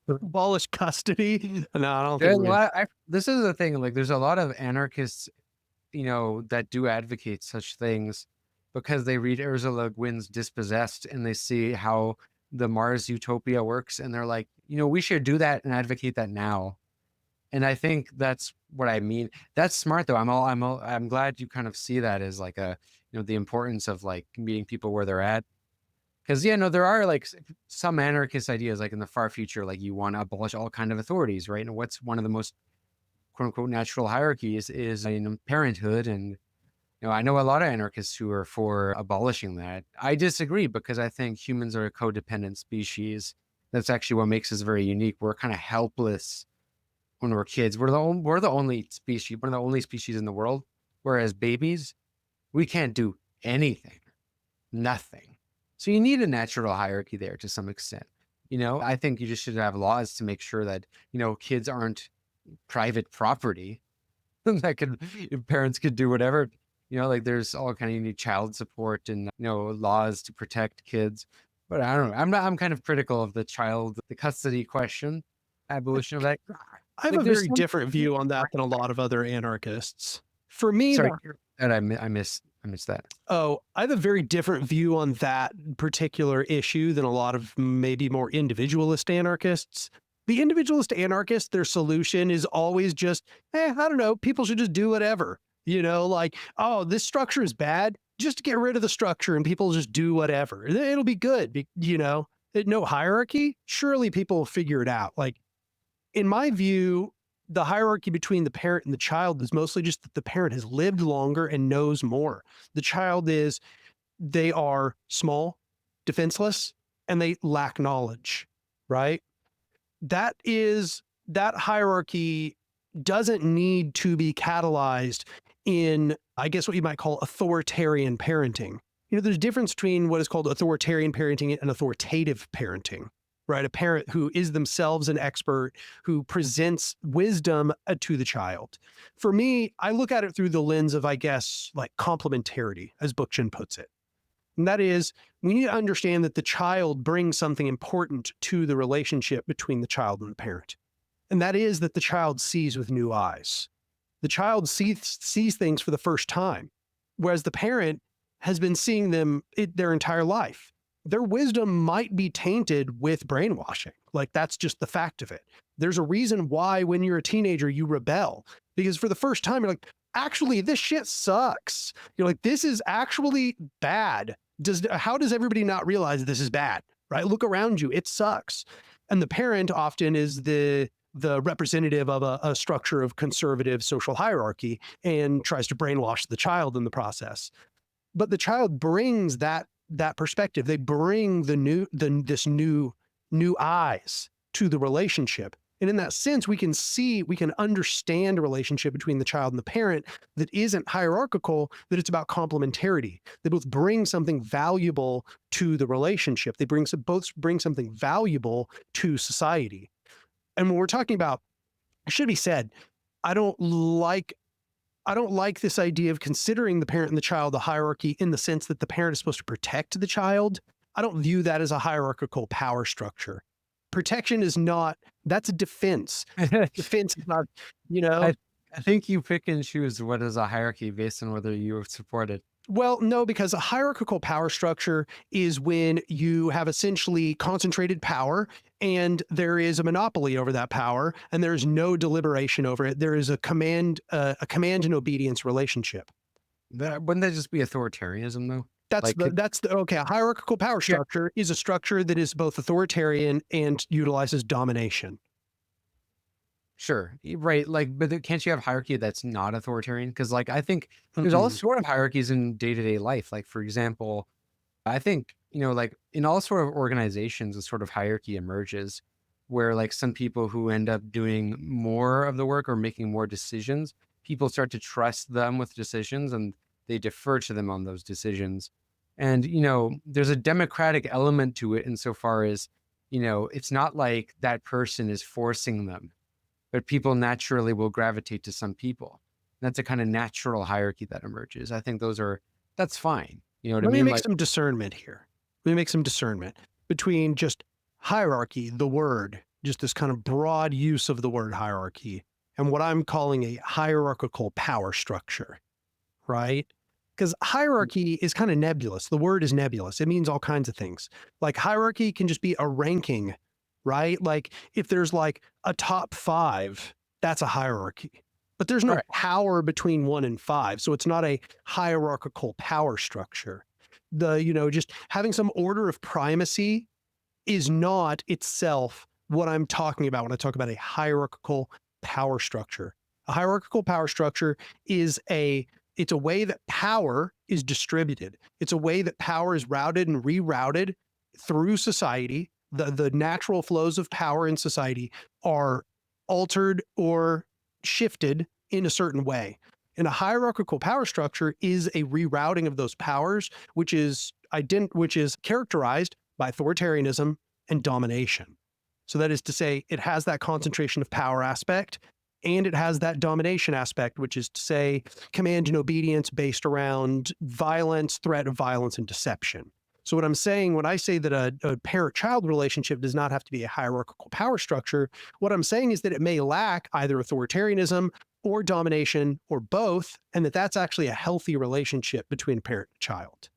Abolish custody? No, I don't think This is the thing. Like, there's a lot of anarchists, that do advocate such things because they read Ursula Le Guin's Dispossessed and they see how the Mars utopia works, and they're like, we should do that and advocate that now. And I think that's what I mean. That's smart though. I'm glad you kind of see that as like the importance of like meeting people where they're at. Because there are like some anarchist ideas, like in the far future, like you want to abolish all kind of authorities, right? And what's one of the most quote unquote natural hierarchies is parenthood. And I know a lot of anarchists who are for abolishing that. I disagree because I think humans are a codependent species. That's actually what makes us very unique. We're kind of helpless when we're kids. We're the only species, one of the only species in the world. Whereas babies, we can't do anything, nothing. So you need a natural hierarchy there to some extent. I think you just should have laws to make sure that, kids aren't private property. That parents could do whatever. Like there's all kind of, you need child support and, laws to protect kids. But I don't know. I'm kind of critical of the custody question, abolition of that. I have a very different view on that than a lot of other anarchists. For me, sorry, and I missed that. Oh, I have a very different view on that particular issue than a lot of maybe more individualist anarchists. The individualist anarchist, their solution is always just, I don't know, people should just do whatever. Like, oh, this structure is bad. Just get rid of the structure and people just do whatever. It'll be good. No hierarchy. Surely people will figure it out. Like, in my view, the hierarchy between the parent and the child is mostly just that the parent has lived longer and knows more. The child they are small, defenseless, and they lack knowledge, right? That hierarchy doesn't need to be catalyzed in, I guess, what you might call authoritarian parenting. there's a difference between what is called authoritarian parenting and authoritative parenting, right? A parent who is themselves an expert, who presents wisdom to the child. For me, I look at it through the lens of, I guess, like complementarity, as Bookchin puts it. And that is, we need to understand that the child brings something important to the relationship between the child and the parent. And that is that the child sees with new eyes. The child sees things for the first time, whereas the parent has been seeing them their entire life. Their wisdom might be tainted with brainwashing. Like, that's just the fact of it. There's a reason why when you're a teenager, you rebel, because for the first time, you're like, actually, this shit sucks. You're like, this is actually bad. How does everybody not realize this is bad, right? Look around you, it sucks. And the parent often is the representative of a structure of conservative social hierarchy and tries to brainwash the child in the process. But the child brings that perspective. They bring this new eyes to the relationship. And in that sense, we can understand a relationship between the child and the parent that isn't hierarchical, that it's about complementarity. They both bring something valuable to the relationship. They both bring something valuable to society. And when we're talking about, it should be said, I don't like this idea of considering the parent and the child a hierarchy in the sense that the parent is supposed to protect the child. I don't view that as a hierarchical power structure. Protection is not, that's a defense. Defense is not, I think you pick and choose what is a hierarchy based on whether you support it. Well, no, because a hierarchical power structure is when you have essentially concentrated power and there is a monopoly over that power and there's no deliberation over it. There is a command and obedience relationship. Wouldn't that just be authoritarianism, though? Okay. A hierarchical power structure is a structure that is both authoritarian and utilizes domination. Sure. Right. Like, but can't you have hierarchy that's not authoritarian? Because, like, I think there's all sort of hierarchies in day-to-day life. Like, for example, I think, like in all sort of organizations, a sort of hierarchy emerges where, like, some people who end up doing more of the work or making more decisions, people start to trust them with decisions and they defer to them on those decisions. And, there's a democratic element to it insofar as, it's not like that person is forcing them, but people naturally will gravitate to some people. That's a kind of natural hierarchy that emerges. I think that's fine. You know what I mean? Let me make some discernment here. Let me make some discernment between just hierarchy, the word, just this kind of broad use of the word hierarchy, and what I'm calling a hierarchical power structure, right? Because hierarchy is kind of nebulous. The word is nebulous. It means all kinds of things. Like, hierarchy can just be a ranking, right? Like, if there's like a top 5, that's a hierarchy. But there's no power between 1 and 5. So it's not a hierarchical power structure. Just having some order of primacy is not itself what I'm talking about when I talk about a hierarchical power structure. A hierarchical power structure is it's a way that power is distributed. It's a way that power is routed and rerouted through society. The natural flows of power in society are altered or shifted in a certain way. And a hierarchical power structure is a rerouting of those powers, which is characterized by authoritarianism and domination. So that is to say, it has that concentration of power aspect, and it has that domination aspect, which is to say, command and obedience based around violence, threat of violence, and deception. So what I'm saying when I say that a parent-child relationship does not have to be a hierarchical power structure, what I'm saying is that it may lack either authoritarianism or domination or both, and that's actually a healthy relationship between a parent and child.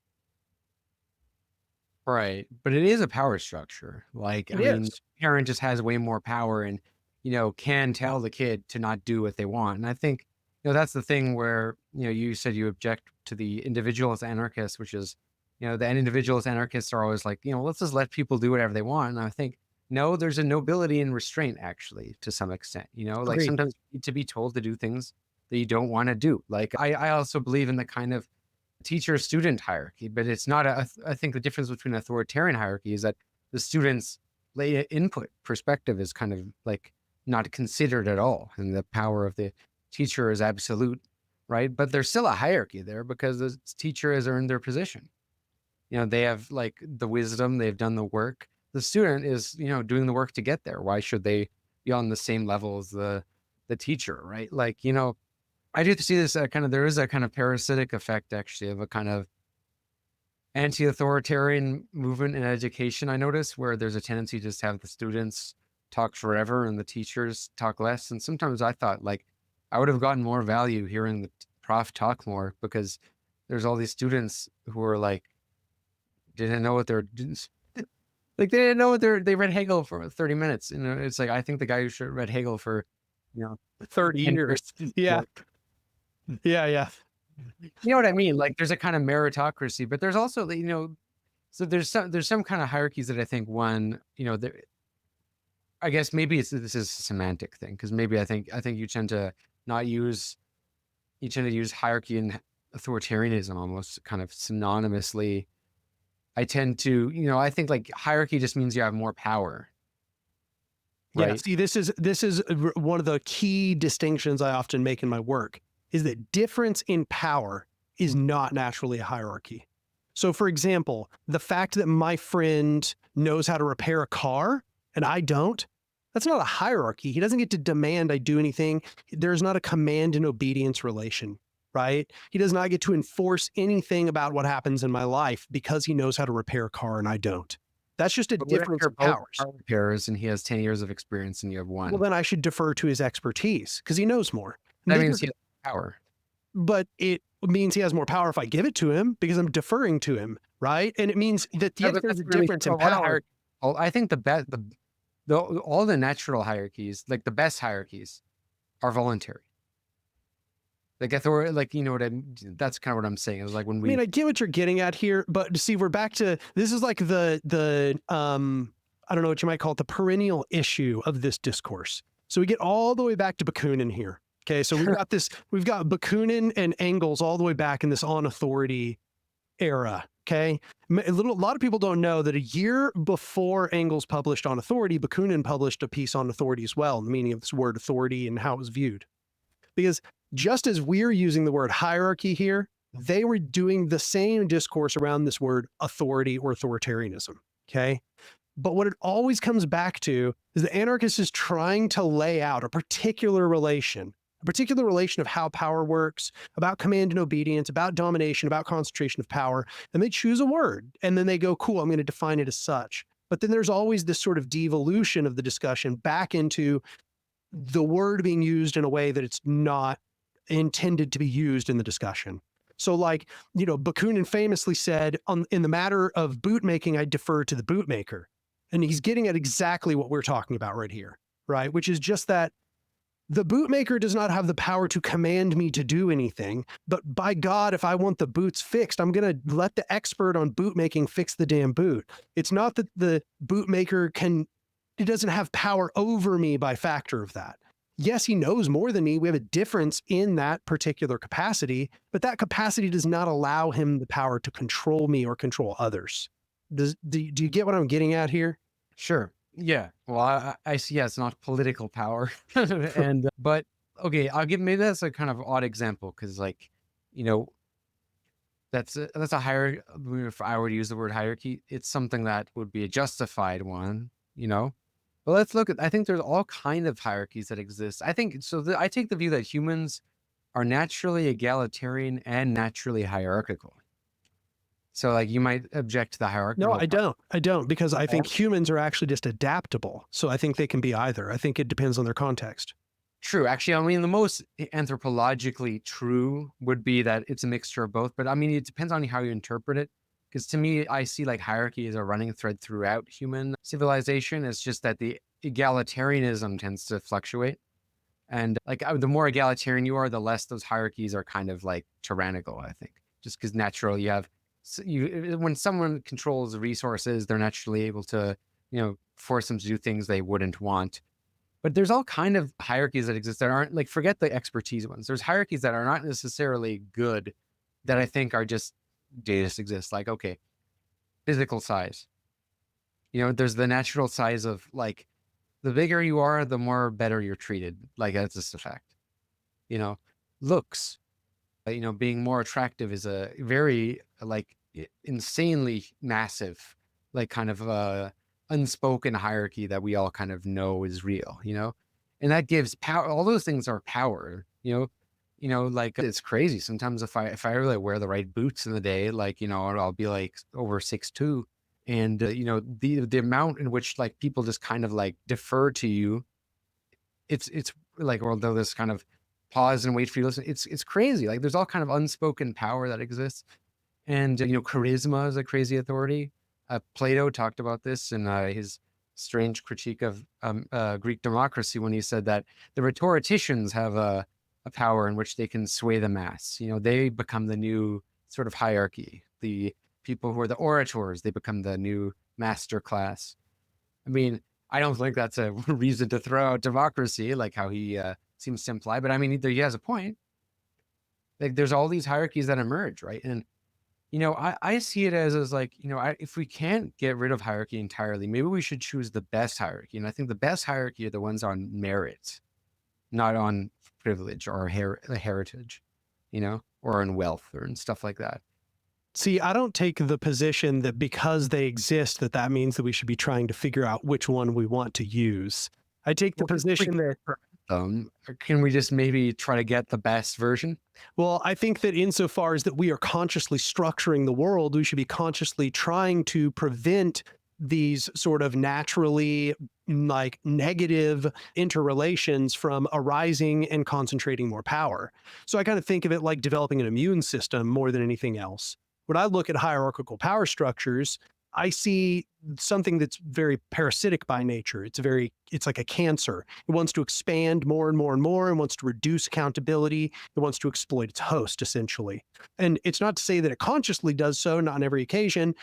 Right. But it is a power structure. Like, the parent just has way more power and, can tell the kid to not do what they want. And I think, that's the thing where, you said you object to the individualist anarchists, which is, the individualist anarchists are always like, let's just let people do whatever they want. And I think, no, there's a nobility in restraint, actually, to some extent. Like, Agreed. sometimes you need to be told to do things that you don't want to do. Like, I also believe in the kind of teacher-student hierarchy, but it's not I think the difference between authoritarian hierarchy is that the student's input perspective is kind of like not considered at all. And the power of the teacher is absolute, right? But there's still a hierarchy there because the teacher has earned their position. they have like the wisdom, they've done the work. The student is, doing the work to get there. Why should they be on the same level as the teacher, right? Like, I do see this there is a kind of parasitic effect actually of a kind of anti-authoritarian movement in education, I notice, where there's a tendency to just have the students talk forever and the teachers talk less. And sometimes I thought like I would have gotten more value hearing the prof talk more, because there's all these students who are like didn't know what they're like they didn't know what they read Hegel for 30 minutes. It's like I think the guy who should read Hegel for, you know 30 10 years. years. Yeah. Yeah. Yeah. You know what I mean? Like there's a kind of meritocracy, but there's also, so there's some kind of hierarchies that I think one, there, I guess maybe this is a semantic thing, because maybe I think you tend to not use you tend to use hierarchy and authoritarianism almost kind of synonymously. I tend to, I think like hierarchy just means you have more power, Yeah. right? See, this is one of the key distinctions I often make in my work, is that difference in power is not naturally a hierarchy. So, for example, the fact that my friend knows how to repair a car and I don't, that's not a hierarchy. He doesn't get to demand I do anything. There's not a command and obedience relation, right? He does not get to enforce anything about what happens in my life because he knows how to repair a car and I don't. That's just a But what if difference you're of both powers. car repairers and he has 10 years of experience and you have Well, one? then I should defer to his expertise because he knows more. That Neither, means he has power. but it means he has more power if I give it to him because I'm deferring to him, right? And it means that Yeah, yes, but there's that's a really difference a in lot of power. hierarchy. I think all the natural hierarchies, like the best hierarchies, are voluntary. Like like what I mean. That's kind of what I'm saying. Is like when I mean, we I get what you're getting at here, but see, we're back to this is like the I don't know what you might call it, the perennial issue of this discourse. So we get all the way back to Bakunin here. Okay, so we've got Bakunin and Engels all the way back in this on authority era. Okay, a lot of people don't know that a year before Engels published On Authority, Bakunin published a piece on authority as well, the meaning of this word authority and how it was viewed. Because just as we're using the word hierarchy here, they were doing the same discourse around this word authority or authoritarianism. Okay. But what it always comes back to is the anarchist is trying to lay out a particular relation of how power works, about command and obedience, about domination, about concentration of power. And they choose a word and then they go, cool, I'm going to define it as such. But then there's always this sort of devolution of the discussion back into the word being used in a way that it's not intended to be used in the discussion. So, like, Bakunin famously said, in the matter of boot making, I defer to the bootmaker. And he's getting at exactly what we're talking about right here, right? Which is just that the bootmaker does not have the power to command me to do anything. But by God, if I want the boots fixed, I'm going to let the expert on bootmaking fix the damn boot. It's not that the bootmaker it doesn't have power over me by factor of that. Yes, he knows more than me. We have a difference in that particular capacity, but that capacity does not allow him the power to control me or control others. Do you get what I'm getting at here? Sure, yeah. Well, I see. Yeah, it's not political power, and but okay, I'll give maybe that's a kind of odd example because like you know that's a hierarchy. If I were to use the word hierarchy, it's something that would be a justified one, you know. But let's look at. I think there's all kind of hierarchies that exist. I think so. I take the view that humans are naturally egalitarian and naturally hierarchical. So, like, you might object to the No, hierarchical I part. don't. I don't because I Yeah. think humans are actually just adaptable. So I think they can be either. I think it depends on their context. True. Actually, I mean, the most anthropologically true would be that it's a mixture of both. But I mean, it depends on how you interpret it. Because to me, I see like hierarchy as a running thread throughout human civilization. It's just that the egalitarianism tends to fluctuate. And like the more egalitarian you are, the less those hierarchies are kind of like tyrannical, I think. Just because naturally you have, when someone controls resources, they're naturally able to, force them to do things they wouldn't want. But there's all kind of hierarchies that exist that aren't like, forget the expertise ones. There's hierarchies that are not necessarily good that I think are just, they just exist. Like, okay, physical size. There's the natural size of like, the bigger you are, the more better you're treated. Like that's just a fact. You know, looks, being more attractive is a very like insanely massive, like kind of unspoken hierarchy that we all kind of know is real, and that gives power. All those things are power, like it's crazy. Sometimes if I really wear the right boots in the day, like, I'll be like over 6'2", and the amount in which like people just kind of like defer to you, it's like, although this kind of pause and wait for you to listen, it's crazy. Like there's all kind of unspoken power that exists. And, charisma is a crazy authority. Plato talked about this in his strange critique of Greek democracy, when he said that the rhetoricians have a power in which they can sway the mass. They become the new sort of hierarchy. The people who are the orators, they become the new master class. I mean, I don't think that's a reason to throw out democracy, like how he seems to imply. But I mean, he has a point. Like there's all these hierarchies that emerge, right? And I see it as like, if we can't get rid of hierarchy entirely, maybe we should choose the best hierarchy. And I think the best hierarchy are the ones on merit, not on privilege or heritage, or on wealth or and stuff like that. See, I don't take the position that because they exist, that means that we should be trying to figure out which one we want to use. I take the position that can we just maybe try to get the best version? Well, I think that insofar as that we are consciously structuring the world, we should be consciously trying to prevent these sort of naturally like negative interrelations from arising and concentrating more power. So I kind of think of it like developing an immune system more than anything else. When I look at hierarchical power structures, I see something that's very parasitic by nature. It's like a cancer. It wants to expand more and more and more and wants to reduce accountability. It wants to exploit its host, essentially. And it's not to say that it consciously does so, not on every occasion.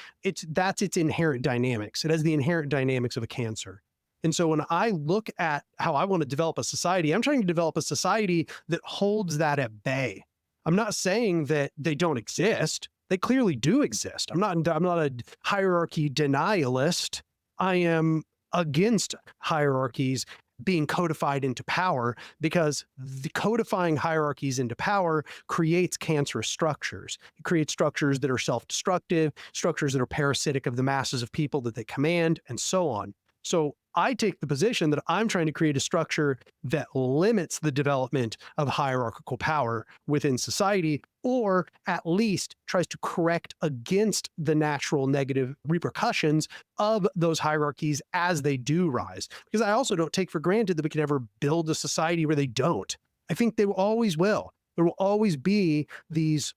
That's its inherent dynamics. It has the inherent dynamics of a cancer. And so when I look at how I want to develop a society, I'm trying to develop a society that holds that at bay. I'm not saying that they don't exist. They clearly do exist. I'm not a hierarchy denialist. I am against hierarchies being codified into power, because the codifying hierarchies into power creates cancerous structures. It creates structures that are self-destructive, structures that are parasitic of the masses of people that they command, and so on. So I take the position that I'm trying to create a structure that limits the development of hierarchical power within society, or at least tries to correct against the natural negative repercussions of those hierarchies as they do rise. Because I also don't take for granted that we can ever build a society where they don't. I think they always will. There will always be these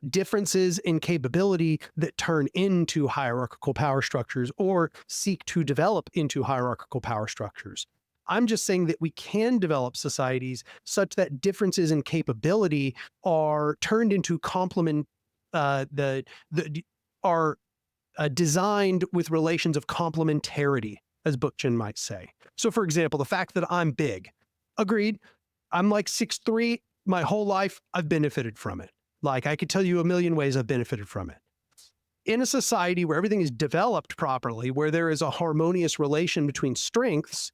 differences in capability that turn into hierarchical power structures or seek to develop into hierarchical power structures. I'm just saying that we can develop societies such that differences in capability are turned into are designed with relations of complementarity, as Bookchin might say. So, for example, the fact that I'm big, agreed. I'm like 6'3". My whole life, I've benefited from it. Like, I could tell you a million ways I've benefited from it. In a society where everything is developed properly, where there is a harmonious relation between strengths,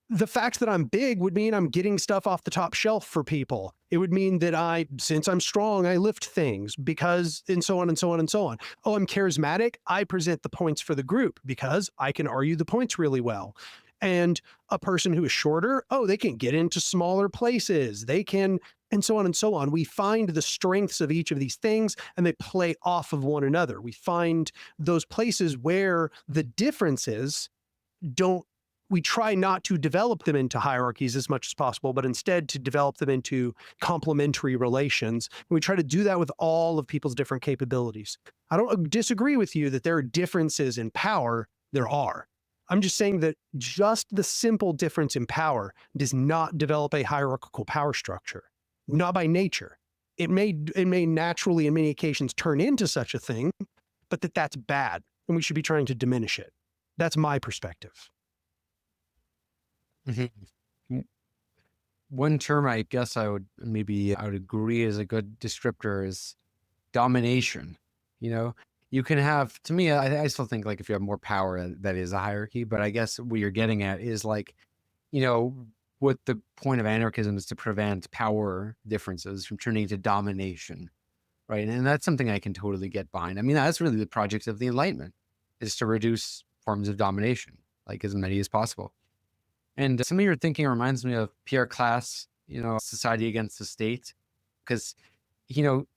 the fact that I'm big would mean I'm getting stuff off the top shelf for people. It would mean that since I'm strong, I lift things because, and so on and so on and so on. Oh, I'm charismatic. I present the points for the group because I can argue the points really well. And a person who is shorter, they can get into smaller places. They can, and so on and so on. We find the strengths of each of these things and they play off of one another. We find those places where the differences we try not to develop them into hierarchies as much as possible, but instead to develop them into complementary relations. And we try to do that with all of people's different capabilities. I don't disagree with you that there are differences in power. There are. I'm just saying that just the simple difference in power does not develop a hierarchical power structure, not by nature. It may naturally, in many occasions, turn into such a thing, but that's bad, and we should be trying to diminish it. That's my perspective. Mm-hmm. One term I guess I would agree is a good descriptor is domination. You can have, to me, I still think like if you have more power, that is a hierarchy, but I guess what you're getting at is like, what the point of anarchism is to prevent power differences from turning into domination. right? And that's something I can totally get behind. I mean, that's really the project of the Enlightenment, is to reduce forms of domination, like as many as possible. And some of your thinking reminds me of Pierre Class, Society Against the State, because, you know,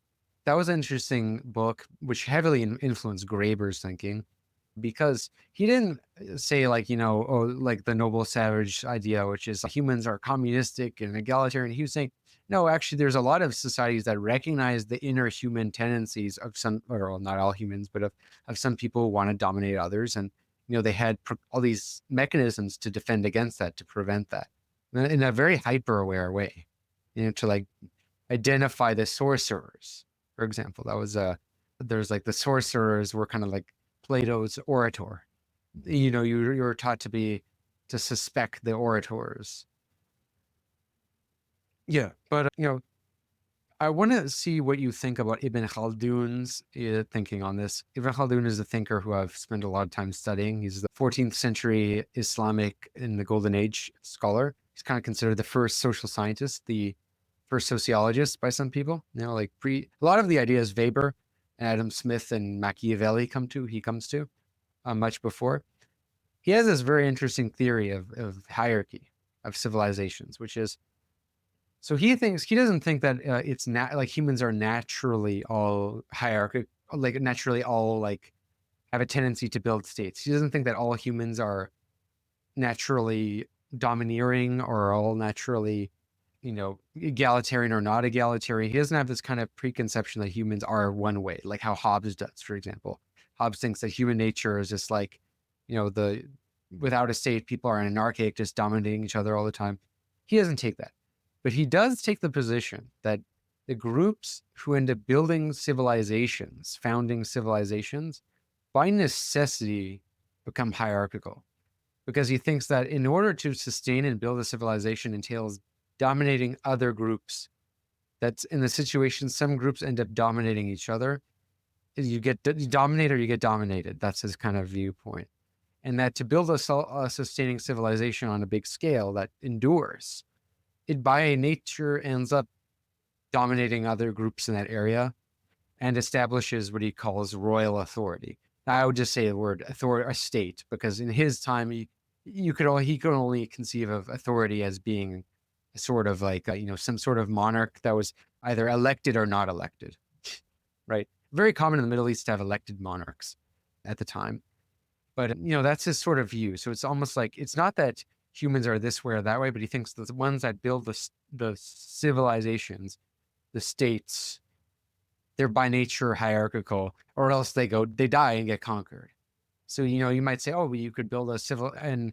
that was an interesting book, which heavily influenced Graeber's thinking, because he didn't say like, oh, like the noble savage idea, which is humans are communistic and egalitarian. He was saying, no, actually, there's a lot of societies that recognize the inner human tendencies of some, or well, not all humans, but of some people who want to dominate others. And, they had all these mechanisms to defend against that, to prevent that in a very hyper aware way, to like identify the sorcerers, for example. That was there's like the sorcerers were kind of like Plato's orator. You were taught to suspect the orators. Yeah, but I want to see what you think about Ibn Khaldun's thinking on this. Ibn Khaldun is a thinker who I've spent a lot of time studying. He's the 14th century Islamic in the Golden Age scholar. He's kind of considered the first social scientist, the first sociologist by some people. Like a lot of the ideas Weber, Adam Smith, and Machiavelli he comes to much before. He has this very interesting theory of hierarchy of civilizations, which is, so he doesn't think that it's not like humans are naturally all hierarchical, like naturally all like have a tendency to build states. He doesn't think that all humans are naturally domineering or all naturally, egalitarian or not egalitarian. He doesn't have this kind of preconception that humans are one way, like how Hobbes does, for example. Hobbes thinks that human nature is just like, without a state, people are anarchic, just dominating each other all the time. He doesn't take that. But he does take the position that the groups who end up building civilizations, founding civilizations, by necessity become hierarchical. Because he thinks that in order to sustain and build a civilization entails dominating other groups. That's in the situation, some groups end up dominating each other. You dominate or you get dominated. That's his kind of viewpoint. And that to build a sustaining civilization on a big scale that endures, it by nature ends up dominating other groups in that area and establishes what he calls royal authority. Now, I would just say the word authority, a state, because in his time, he could only conceive of authority as being sort of like, some sort of monarch that was either elected or not elected, right? Very common in the Middle East to have elected monarchs at the time. But, that's his sort of view. So it's almost like, it's not that humans are this way or that way, but he thinks the ones that build the civilizations, the states, they're by nature hierarchical, or else they die and get conquered. So, you might say, oh, well, you could build a stateless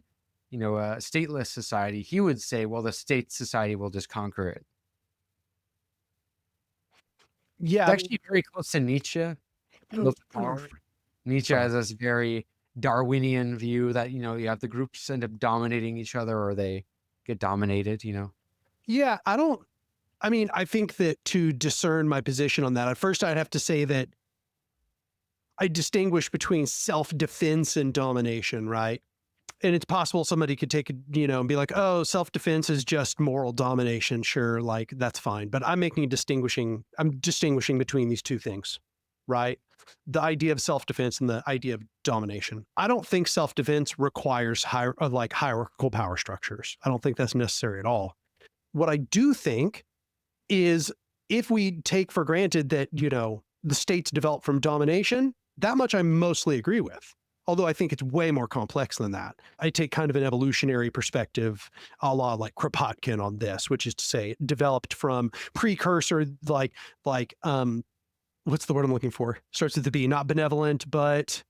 society. He would say, well, the state society will just conquer it. Yeah. It's actually very close to Nietzsche. Nietzsche has this very Darwinian view that, you have the groups end up dominating each other or they get dominated, Yeah, I think that to discern my position on that, at first I'd have to say that I distinguish between self-defense and domination, right? And it's possible somebody could take it, and be like, oh, self-defense is just moral domination. Sure, like that's fine. But I'm distinguishing between these two things, right? The idea of self-defense and the idea of domination. I don't think self-defense requires hierarchical power structures. I don't think that's necessary at all. What I do think is if we take for granted that, the states develop from domination, that much I mostly agree with. Although I think it's way more complex than that. I take kind of an evolutionary perspective, a la like Kropotkin on this, which is to say it developed from precursor, what's the word I'm looking for? Starts with the B, not benevolent, but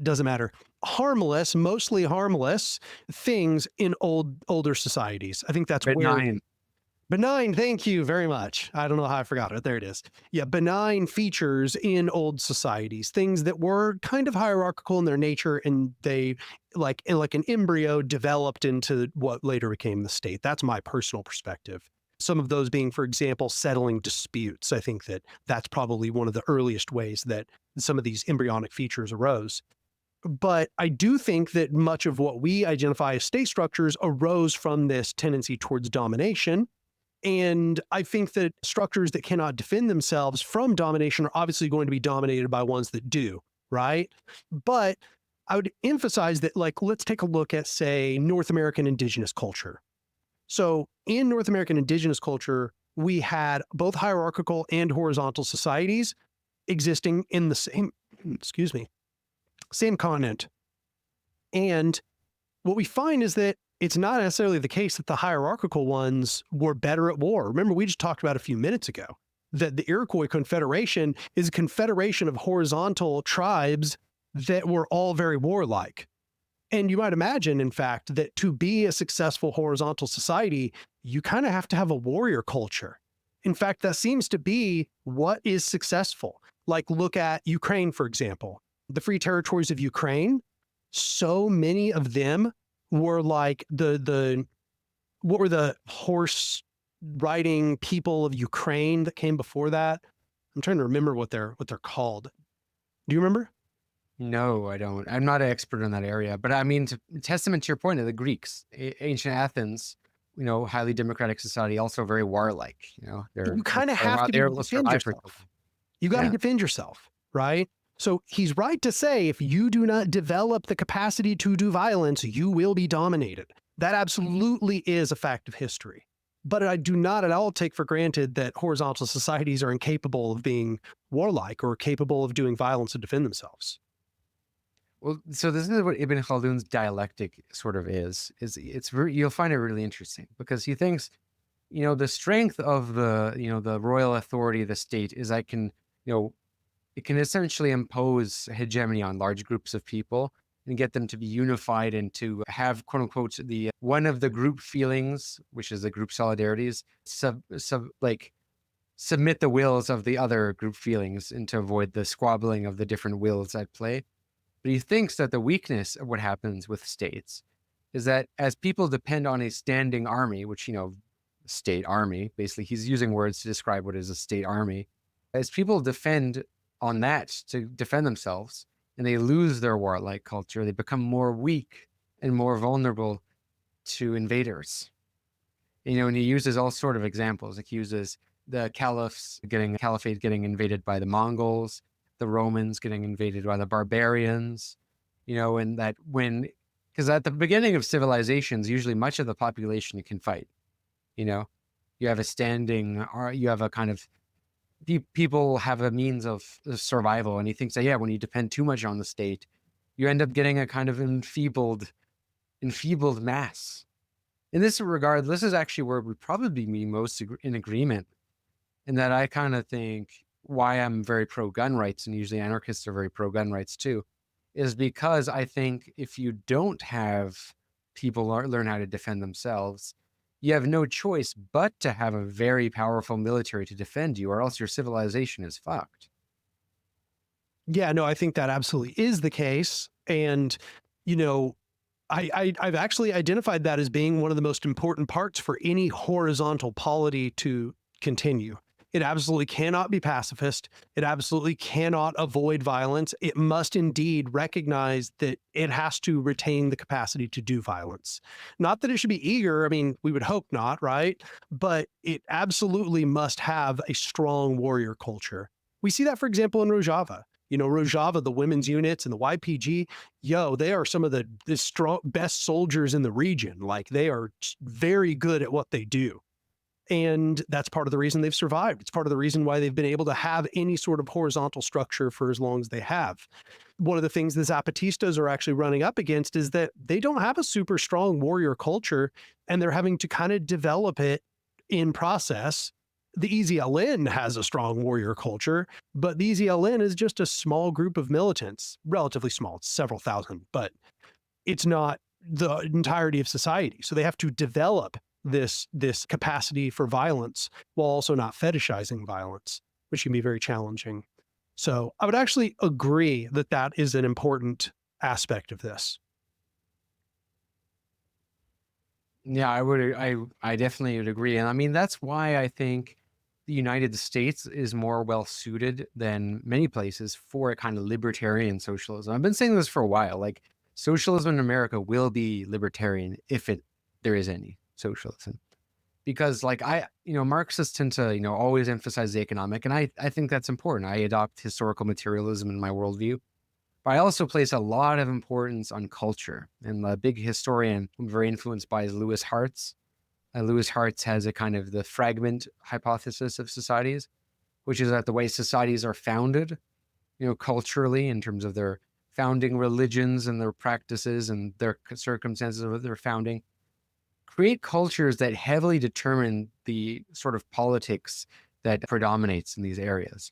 doesn't matter. Mostly harmless things in older societies. I think that's benign. Thank you very much. I don't know how I forgot it. There it is. Yeah. Benign features in old societies, things that were kind of hierarchical in their nature. And they like an embryo developed into what later became the state. That's my personal perspective. Some of those being, for example, settling disputes. I think that's probably one of the earliest ways that some of these embryonic features arose. But I do think that much of what we identify as state structures arose from this tendency towards domination. And I think that structures that cannot defend themselves from domination are obviously going to be dominated by ones that do, right? But I would emphasize that, like, let's take a look at, say, North American indigenous culture. So in North American indigenous culture, we had both hierarchical and horizontal societies existing in the same, excuse me, same continent. And what we find is that it's not necessarily the case that the hierarchical ones were better at war. Remember, we just talked about a few minutes ago that the Iroquois Confederation is a confederation of horizontal tribes that were all very warlike. And you might imagine, in fact, that to be a successful horizontal society, you kind of have to have a warrior culture. In fact, that seems to be what is successful. Like, look at Ukraine, for example. The free territories of Ukraine, so many of them were like what were the horse riding people of Ukraine that came before that? I'm trying to remember what they're called. Do you remember? No, I don't. I'm not an expert in that area, but I mean, testament to your point of the Greeks, ancient Athens, highly democratic society, also very warlike. You kind of have to be they're able able to to defend survive for so yourself. long. You got to Yeah. defend yourself, right? So he's right to say if you do not develop the capacity to do violence, you will be dominated. That absolutely is a fact of history. But I do not at all take for granted that horizontal societies are incapable of being warlike or capable of doing violence to defend themselves. Well, so this is what Ibn Khaldun's dialectic sort of is. You'll find it really interesting because he thinks, the strength of the royal authority of the state is it can essentially impose hegemony on large groups of people and get them to be unified and to have, quote unquote, the one of the group feelings, which is the group solidarities, submit the wills of the other group feelings and to avoid the squabbling of the different wills at play. But he thinks that the weakness of what happens with states is that as people depend on a standing army, which, state army, basically, he's using words to describe what is a state army. As people depend on that to defend themselves and they lose their warlike culture, they become more weak and more vulnerable to invaders. And he uses all sort of examples. Like he uses the caliphate getting invaded by the Mongols, the Romans getting invaded by the barbarians, and that because at the beginning of civilizations, usually much of the population can fight. You have a standing, or you have a kind of people have a means of survival. And he thinks that, yeah, when you depend too much on the state, you end up getting a kind of enfeebled mass. In this regard, this is actually where we probably be most in agreement. And that I kind of think why I'm very pro-gun rights, and usually anarchists are very pro-gun rights too, is because I think if you don't have people learn how to defend themselves, you have no choice but to have a very powerful military to defend you, or else your civilization is fucked. Yeah, no, I think that absolutely is the case. And, I've actually identified that as being one of the most important parts for any horizontal polity to continue. It absolutely cannot be pacifist. It absolutely cannot avoid violence. It must indeed recognize that it has to retain the capacity to do violence. Not that it should be eager. I mean, we would hope not, right? But it absolutely must have a strong warrior culture. We see that, for example, in Rojava. Rojava, the women's units and the YPG, they are some of the best soldiers in the region. Like, they are very good at what they do. And that's part of the reason they've survived. It's part of the reason why they've been able to have any sort of horizontal structure for as long as they have. One of the things the Zapatistas are actually running up against is that they don't have a super strong warrior culture, and they're having to kind of develop it in process. The EZLN has a strong warrior culture, but the EZLN is just a small group of militants, relatively small, it's several thousand, but it's not the entirety of society. So they have to develop this capacity for violence while also not fetishizing violence, which can be very challenging. So I would actually agree that that is an important aspect of this. Yeah, I definitely would agree. And I mean, that's why I think the United States is more well suited than many places for a kind of libertarian socialism. I've been saying this for a while. Like, socialism in America will be libertarian if there is any socialism. because like Marxists tend to, always emphasize the economic. And I think that's important. I adopt historical materialism in my worldview. But I also place a lot of importance on culture. And the big historian I'm very influenced by is Lewis Hartz. Lewis Hartz has a kind of the fragment hypothesis of societies, which is that the way societies are founded, culturally, in terms of their founding religions and their practices and their circumstances of their founding, create cultures that heavily determine the sort of politics that predominates in these areas.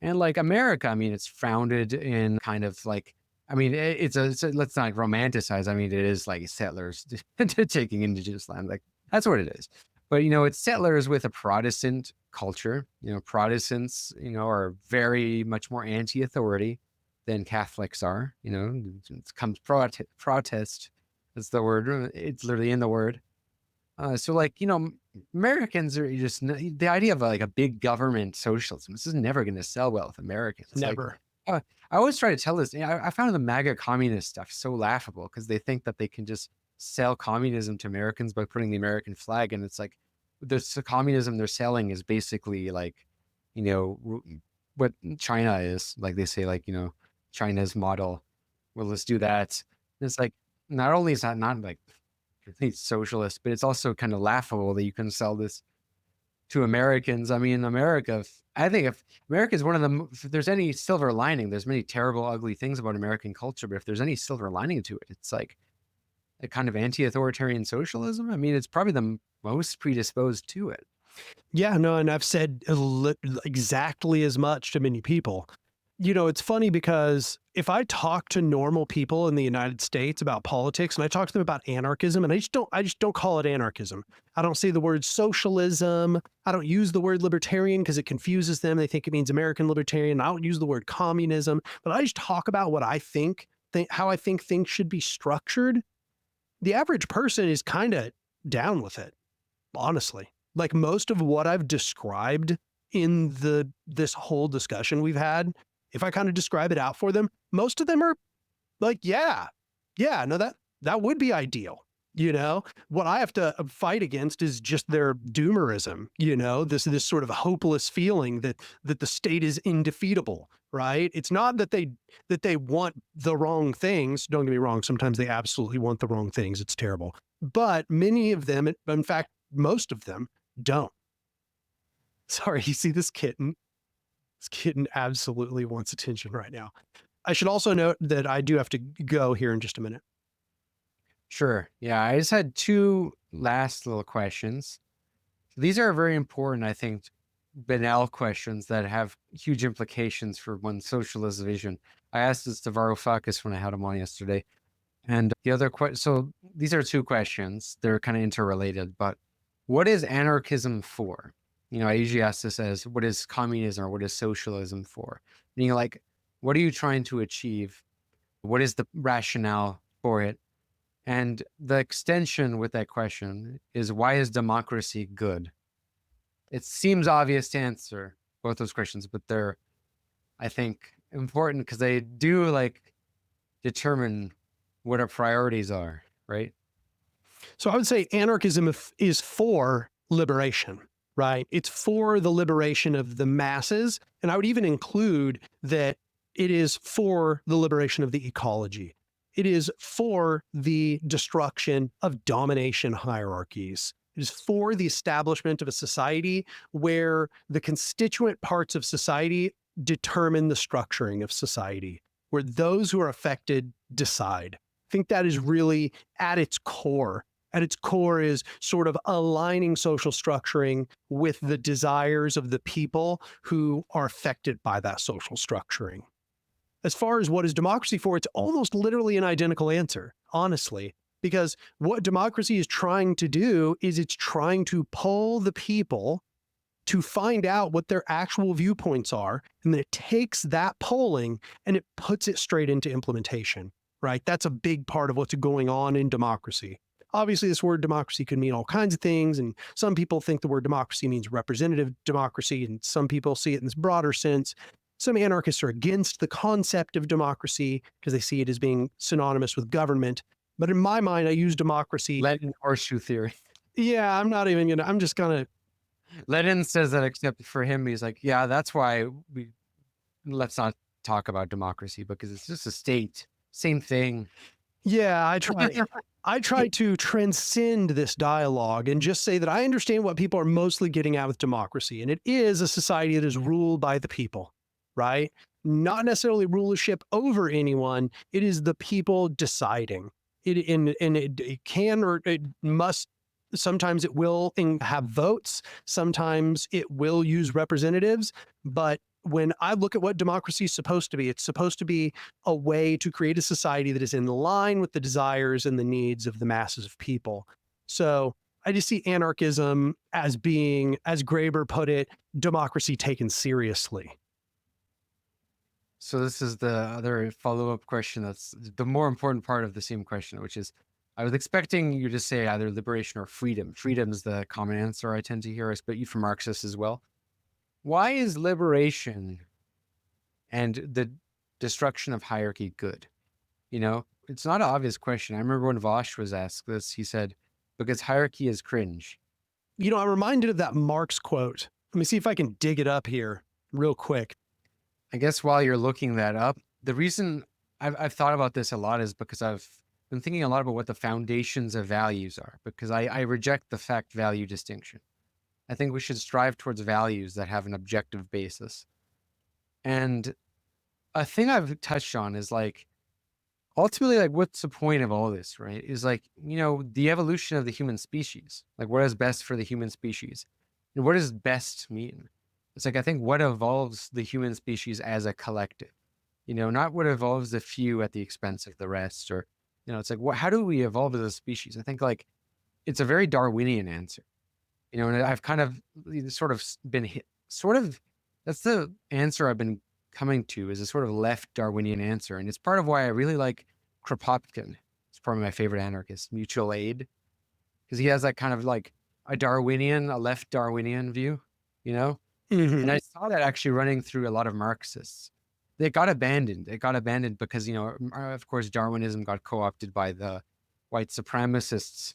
And like America, I mean, it's founded in kind of like, I mean, let's not romanticize. I mean, it is like settlers taking indigenous land. Like that's what it is. But, it's settlers with a Protestant culture. Protestants, are very much more anti-authority than Catholics are. It comes protest. That's the word. It's literally in the word. So like, Americans are just the idea of like a big government socialism. This is never going to sell well with Americans. Never. Like, I always try to tell this. I found the MAGA communist stuff so laughable because they think that they can just sell communism to Americans by putting the American flag. And it's like the communism they're selling is basically like, what China is. Like they say, like, China's model. Well, let's do that. And it's like, not only is that not like socialist, but it's also kind of laughable that you can sell this to Americans. I mean, I think if America is one of them, if there's any silver lining, there's many terrible, ugly things about American culture, but if there's any silver lining to it, it's like a kind of anti-authoritarian socialism. I mean, it's probably the most predisposed to it. Yeah, no, and I've said exactly as much to many people. It's funny because if I talk to normal people in the United States about politics and I talk to them about anarchism, and I just don't call it anarchism. I don't say the word socialism. I don't use the word libertarian because it confuses them. They think it means American libertarian. I don't use the word communism, but I just talk about what I think how I think things should be structured. The average person is kind of down with it, honestly. Like most of what I've described in this whole discussion we've had, if I kind of describe it out for them, most of them are like, yeah, no, that would be ideal. What I have to fight against is just their doomerism, this sort of hopeless feeling that the state is indefeatable, right? It's not that they want the wrong things. Don't get me wrong. Sometimes they absolutely want the wrong things. It's terrible. But many of them, in fact, most of them don't. Sorry, you see this kitten? This kitten absolutely wants attention right now. I should also note that I do have to go here in just a minute. Sure. Yeah, I just had two last little questions. These are very important, I think, banal questions that have huge implications for one's socialist vision. I asked this to Varoufakis when I had him on yesterday. And the other question, so these are two questions. They're kind of interrelated, but what is anarchism for? I usually ask this as, what is communism or what is socialism for? Meaning like, what are you trying to achieve? What is the rationale for it? And the extension with that question is, why is democracy good? It seems obvious to answer both those questions, but they're, I think, important because they do like determine what our priorities are, right? So I would say anarchism is for liberation, right? It's for the liberation of the masses. And I would even include that it is for the liberation of the ecology. It is for the destruction of domination hierarchies. It is for the establishment of a society where the constituent parts of society determine the structuring of society, where those who are affected decide. I think that is really at its core. At its core is sort of aligning social structuring with the desires of the people who are affected by that social structuring. As far as what is democracy for, it's almost literally an identical answer, honestly, because what democracy is trying to do is it's trying to pull the people to find out what their actual viewpoints are, and then it takes that polling and it puts it straight into implementation, right? That's a big part of what's going on in democracy. Obviously, this word democracy could mean all kinds of things, and some people think the word democracy means representative democracy, and some people see it in this broader sense. Some anarchists are against the concept of democracy because they see it as being synonymous with government. But in my mind, I use democracy. Lenin horseshoe theory. Yeah, I'm not even gonna. I'm just gonna. Lenin says that, except for him, he's like, yeah, that's why let's not talk about democracy because it's just a state. Same thing. Yeah, I try. I try to transcend this dialogue and just say that I understand what people are mostly getting at with democracy, and it is a society that is ruled by the people, right? Not necessarily rulership over anyone. It is the people deciding. It can or it must. Sometimes it will have votes. Sometimes it will use representatives. But when I look at what democracy is supposed to be, it's supposed to be a way to create a society that is in line with the desires and the needs of the masses of people. So I just see anarchism as being, as Graeber put it, democracy taken seriously. So this is the other follow-up question that's the more important part of the same question, which is, I was expecting you to say either liberation or freedom. Freedom is the common answer I tend to hear. I expect you from Marxists as well. Why is liberation and the destruction of hierarchy good? You know, it's not an obvious question. I remember when Vosh was asked this, he said, because hierarchy is cringe. You know, I'm reminded of that Marx quote. Let me see if I can dig it up here real quick. I guess while you're looking that up, the reason I've thought about this a lot is because I've been thinking a lot about what the foundations of values are, because I reject the fact-value distinction. I think we should strive towards values that have an objective basis. And a thing I've touched on is like, ultimately, like, what's the point of all this, right? Is like, you know, the evolution of the human species. Like, what is best for the human species? And what does best mean? It's like, I think what evolves the human species as a collective, you know, not what evolves the few at the expense of the rest, or, you know, it's like, how do we evolve as a species? I think like it's a very Darwinian answer, you know, and I've kind of sort of been hit, sort of, that's the answer I've been coming to, is a sort of left Darwinian answer. And it's part of why I really like Kropotkin. It's probably my favorite anarchist, Mutual Aid, because he has that kind of like a left Darwinian view, you know? Mm-hmm. And I saw that actually running through a lot of Marxists. They got abandoned. It got abandoned because, you know, of course, Darwinism got co-opted by the white supremacists,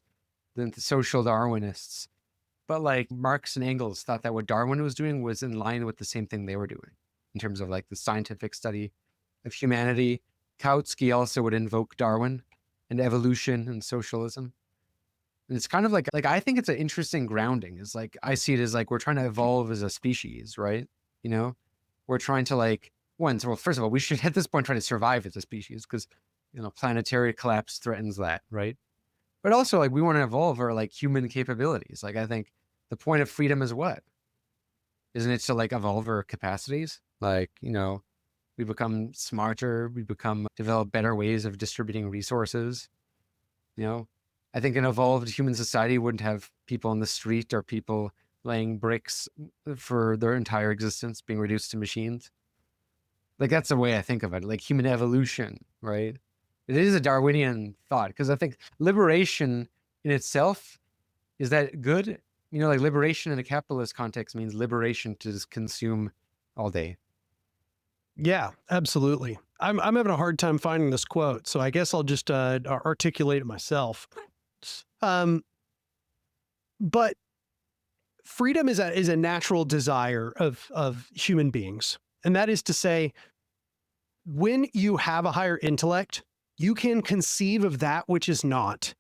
the social Darwinists. But like Marx and Engels thought that what Darwin was doing was in line with the same thing they were doing in terms of like the scientific study of humanity. Kautsky also would invoke Darwin and evolution and socialism. And it's kind of like I think it's an interesting grounding. It's like, I see it as like, we're trying to evolve as a species, right? You know, we're trying to like, well, first of all, we should at this point try to survive as a species because, you know, planetary collapse threatens that, right? But also like we want to evolve our like human capabilities. Like I think the point of freedom is what? Isn't it to like evolve our capacities? Like, you know, we become smarter, we develop better ways of distributing resources. You know, I think an evolved human society wouldn't have people on the street or people laying bricks for their entire existence being reduced to machines. Like that's the way I think of it, like human evolution, right? It is a Darwinian thought because I think liberation in itself, is that good? You know, like liberation in a capitalist context means liberation to just consume all day. Yeah, absolutely. I'm having a hard time finding this quote, so I guess I'll just articulate it myself. But freedom is a natural desire of human beings, and that is to say, when you have a higher intellect, you can conceive of that which is not.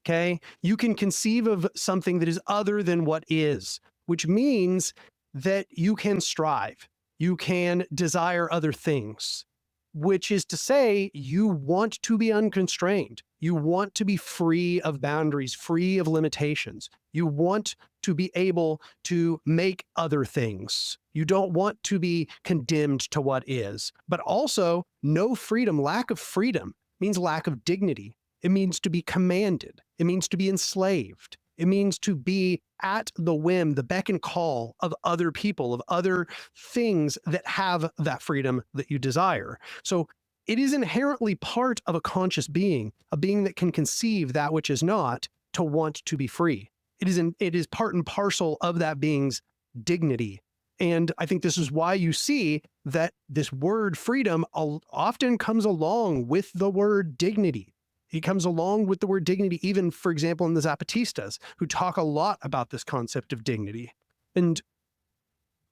Okay, you can conceive of something that is other than what is, which means that you can strive. You can desire other things, which is to say, you want to be unconstrained. You want to be free of boundaries, free of limitations. You want to be able to make other things. You don't want to be condemned to what is. But also, no freedom, lack of freedom means lack of dignity. It means to be commanded. It means to be enslaved. It means to be at the whim, the beck and call of other people, of other things that have that freedom that you desire. So it is inherently part of a conscious being, a being that can conceive that which is not, to want to be free. It is part and parcel of that being's dignity. And I think this is why you see that this word freedom often comes along with the word dignity. It comes along with the word dignity, even, for example, in the Zapatistas, who talk a lot about this concept of dignity. And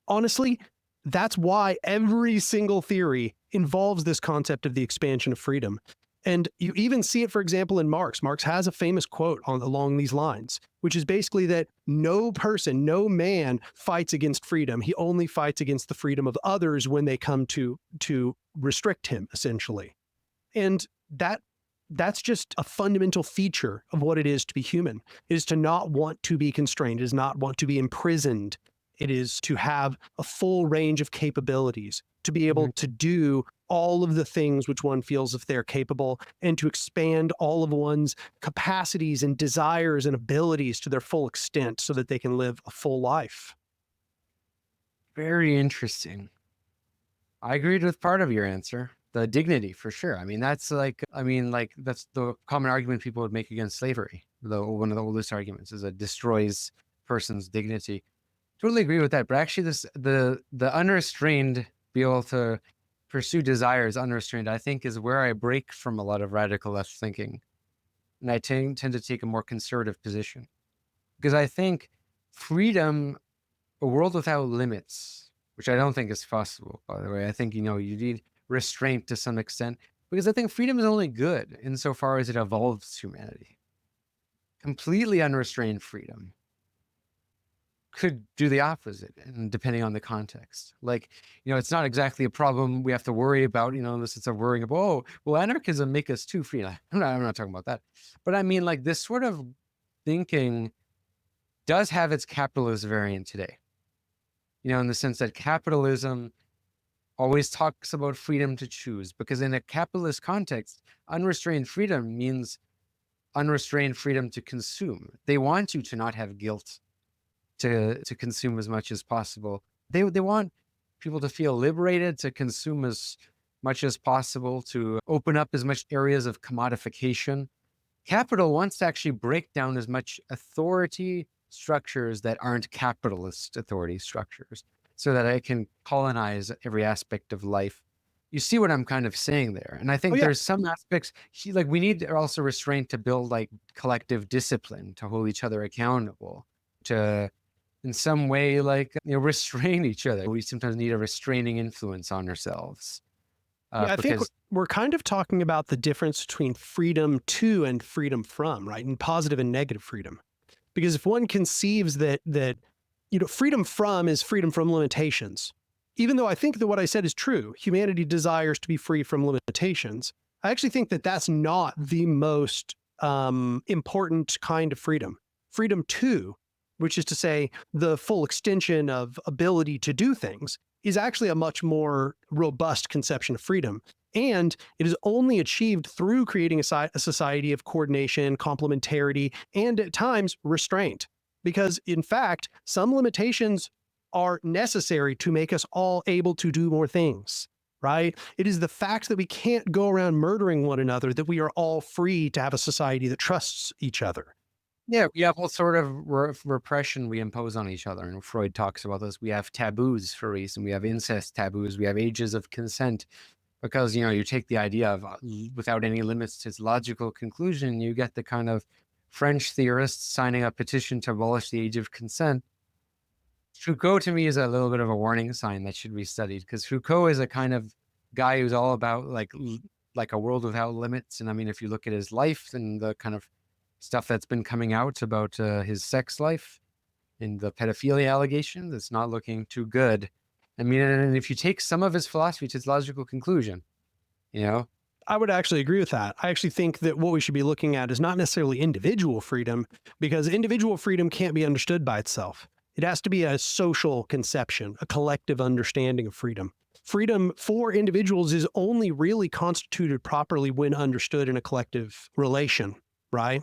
honestly, that's why every single theory involves this concept of the expansion of freedom. And you even see it, for example, in Marx. Marx has a famous quote along these lines, which is basically that no person, no man fights against freedom. He only fights against the freedom of others when they come to restrict him, essentially. And that's just a fundamental feature of what it is to be human. It is to not want to be constrained. It is not want to be imprisoned. It is to have a full range of capabilities, to be able to do all of the things which one feels if they're capable, and to expand all of one's capacities and desires and abilities to their full extent so that they can live a full life. Very interesting. I agreed with part of your answer. The dignity, for sure. I mean, that's like that's the common argument people would make against slavery. One of the oldest arguments is it destroys person's dignity. Totally agree with that. But actually, the unrestrained, be able to pursue desires unrestrained, I think, is where I break from a lot of radical left thinking. And I tend to take a more conservative position. Because I think freedom, a world without limits, which I don't think is possible, by the way. I think, you need restraint to some extent, because I think freedom is only good insofar as it evolves humanity. Completely unrestrained freedom could do the opposite, and depending on the context. Like, it's not exactly a problem we have to worry about, in the sense of worrying about, oh, will anarchism make us too free? I'm not talking about that. But I mean, like, this sort of thinking does have its capitalist variant today. In the sense that capitalism always talks about freedom to choose, because in a capitalist context, unrestrained freedom means unrestrained freedom to consume. They want you to not have guilt to consume as much as possible. They want people to feel liberated to consume as much as possible, to open up as much areas of commodification. Capital wants to actually break down as much authority structures that aren't capitalist authority structures, so that I can colonize every aspect of life. You see what I'm kind of saying there? And I think there's some aspects, like, we need also restraint to build like collective discipline, to hold each other accountable, to in some way, like, restrain each other. We sometimes need a restraining influence on ourselves. I think we're kind of talking about the difference between freedom to and freedom from, right? And positive and negative freedom. Because if one conceives that freedom from is freedom from limitations, even though I think that what I said is true, humanity desires to be free from limitations, I actually think that that's not the most important kind of freedom. Freedom to, which is to say the full extension of ability to do things, is actually a much more robust conception of freedom. And it is only achieved through creating a society of coordination, complementarity, and at times restraint. Because in fact, some limitations are necessary to make us all able to do more things, right? It is the fact that we can't go around murdering one another that we are all free to have a society that trusts each other. Yeah, we have all sort of repression we impose on each other. And Freud talks about this. We have taboos for a reason. We have incest taboos. We have ages of consent. Because, you take the idea of without any limits to its logical conclusion, you get the kind of French theorists signing a petition to abolish the age of consent. Foucault, to me, is a little bit of a warning sign that should be studied, because Foucault is a kind of guy who's all about like a world without limits. And I mean, if you look at his life and the kind of stuff that's been coming out about his sex life and the pedophilia allegations, it's not looking too good. I mean, and if you take some of his philosophy to its logical conclusion, I would actually agree with that. I actually think that what we should be looking at is not necessarily individual freedom, because individual freedom can't be understood by itself. It has to be a social conception, a collective understanding of freedom. Freedom for individuals is only really constituted properly when understood in a collective relation, right?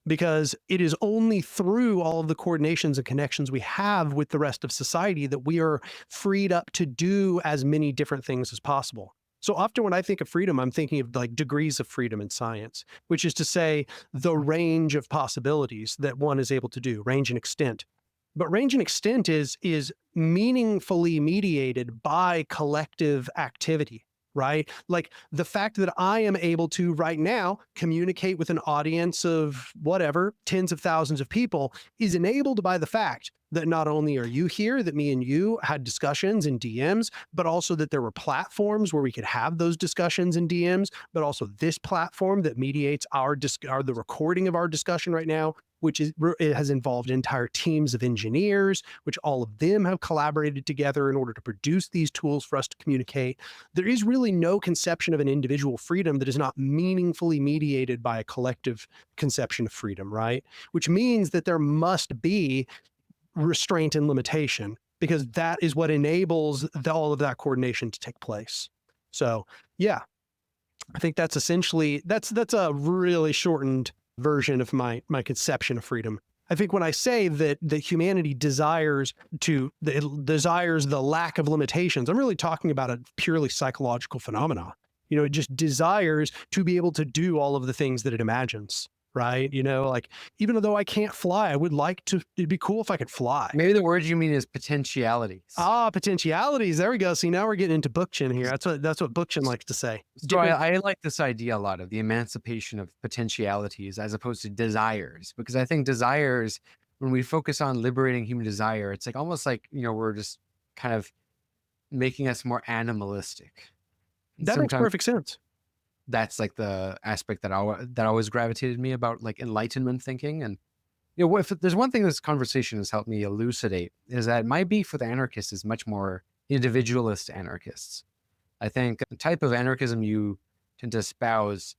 Because it is only through all of the coordinations and connections we have with the rest of society that we are freed up to do as many different things as possible. So often when I think of freedom, I'm thinking of like degrees of freedom in science, which is to say the range of possibilities that one is able to do, range and extent. But range and extent is meaningfully mediated by collective activity, right? Like the fact that I am able to right now communicate with an audience of whatever, tens of thousands of people is enabled by the fact that not only are you here, that me and you had discussions in DMs, but also that there were platforms where we could have those discussions in DMs, but also this platform that mediates the recording of our discussion right now, which it has involved entire teams of engineers, which all of them have collaborated together in order to produce these tools for us to communicate. There is really no conception of an individual freedom that is not meaningfully mediated by a collective conception of freedom, right? Which means that there must be restraint and limitation, because that is what enables all of that coordination to take place. So yeah, I think that's essentially, that's a really shortened version of my conception of freedom. I think when I say that humanity desires the lack of limitations, I'm really talking about a purely psychological phenomena. It just desires to be able to do all of the things that it imagines, right? Like, even though I can't fly, I would like to, it'd be cool if I could fly. Maybe the word you mean is potentialities. Potentialities. There we go. See, now we're getting into Bookchin here. That's what Bookchin likes to say. So I like this idea a lot of the emancipation of potentialities as opposed to desires, because I think desires, when we focus on liberating human desire, it's like almost like, we're just kind of making us more animalistic. That makes perfect sense. That's like the aspect that always gravitated me about like Enlightenment thinking. And if there's one thing this conversation has helped me elucidate, is that my beef with anarchists is much more individualist anarchists. I think the type of anarchism you tend to espouse,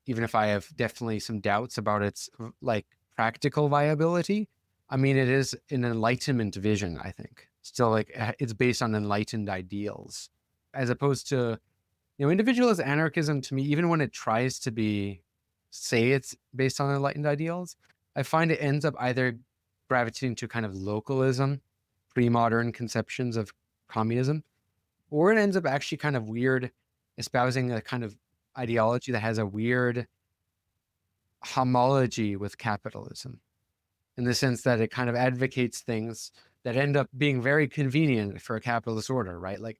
even if I have definitely some doubts about its like practical viability, I mean, it is an Enlightenment vision, I think. Still, like, it's based on enlightened ideals, as opposed to, individualist anarchism. To me, even when it tries to say it's based on enlightened ideals, I find it ends up either gravitating to kind of localism, pre-modern conceptions of communism, or it ends up actually kind of weird, espousing a kind of ideology that has a weird homology with capitalism, in the sense that it kind of advocates things that end up being very convenient for a capitalist order, right? Like,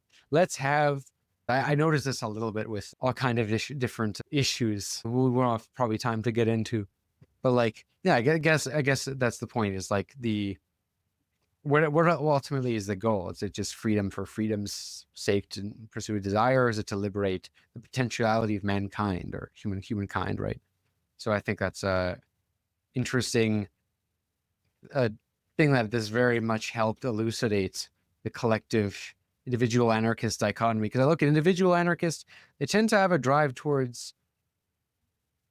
I noticed this a little bit with all kind of different issues we won't have probably time to get into, but like, yeah, I guess that's the point, is like what ultimately is the goal? Is it just freedom for freedom's sake to pursue a desire, or is it to liberate the potentiality of mankind or humankind, right? So I think that's a interesting thing that this very much helped elucidate the collective individual anarchist dichotomy. Because I look at individual anarchists, they tend to have a drive towards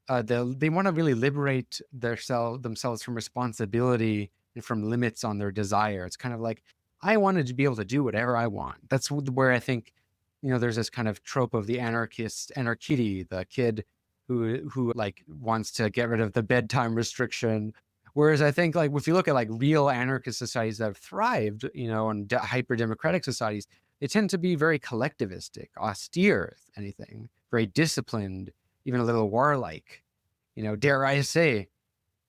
they want to really liberate themselves from responsibility and from limits on their desire. It's kind of like, I wanted to be able to do whatever I want. That's where I think, there's this kind of trope of the anarchity, the kid who like wants to get rid of the bedtime restriction. Whereas I think, like, if you look at like real anarchist societies that have thrived, and hyper-democratic societies, they tend to be very collectivistic, austere, if anything, very disciplined, even a little warlike, dare I say,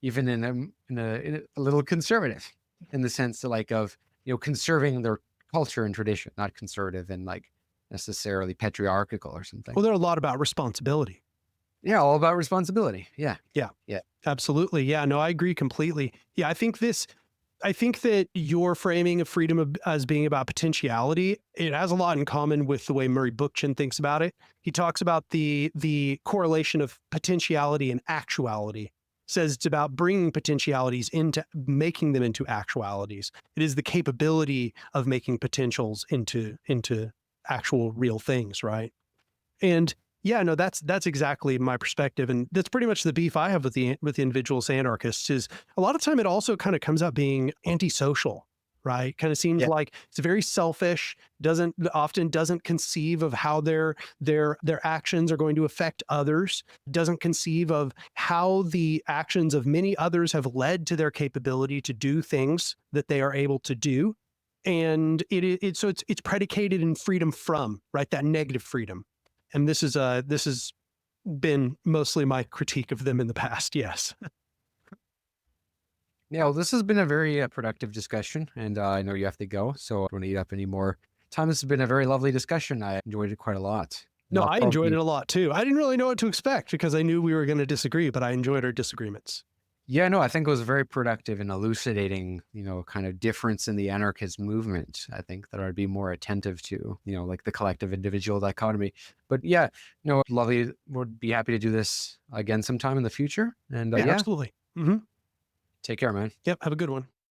even in a little conservative, in the sense of conserving their culture and tradition, not conservative and like necessarily patriarchal or something. Well, they're a lot about responsibility. Yeah, all about responsibility. Yeah. Absolutely. Yeah, no, I agree completely. Yeah, I think that your framing of freedom as being about potentiality, it has a lot in common with the way Murray Bookchin thinks about it. He talks about the correlation of potentiality and actuality. Says it's about bringing potentialities making them into actualities. It is the capability of making potentials into actual real things, right? And yeah, no, that's exactly my perspective, and that's pretty much the beef I have with the individualist anarchists. Is a lot of time it also kind of comes out being antisocial, right? Kind of seems like it's very selfish. Often doesn't conceive of how their actions are going to affect others. Doesn't conceive of how the actions of many others have led to their capability to do things that they are able to do, and it's predicated in freedom from, right, that negative freedom. And this has been mostly my critique of them in the past. Yes. Yeah, well, this has been a very productive discussion, and I know you have to go, so I don't want to eat up any more Tom, this has been a very lovely discussion. I enjoyed it quite a lot. And No, I'll I enjoyed probably, it a lot too. I didn't really know what to expect because I knew we were going to disagree, but I enjoyed our disagreements. yeah, no, I think it was very productive in elucidating, kind of difference in the anarchist movement. I think that I'd be more attentive to, like the collective individual dichotomy. But yeah, lovely. Would be happy to do this again sometime in the future. And Yeah, yeah, absolutely. Hmm. take care, man. Yep. Have a good one.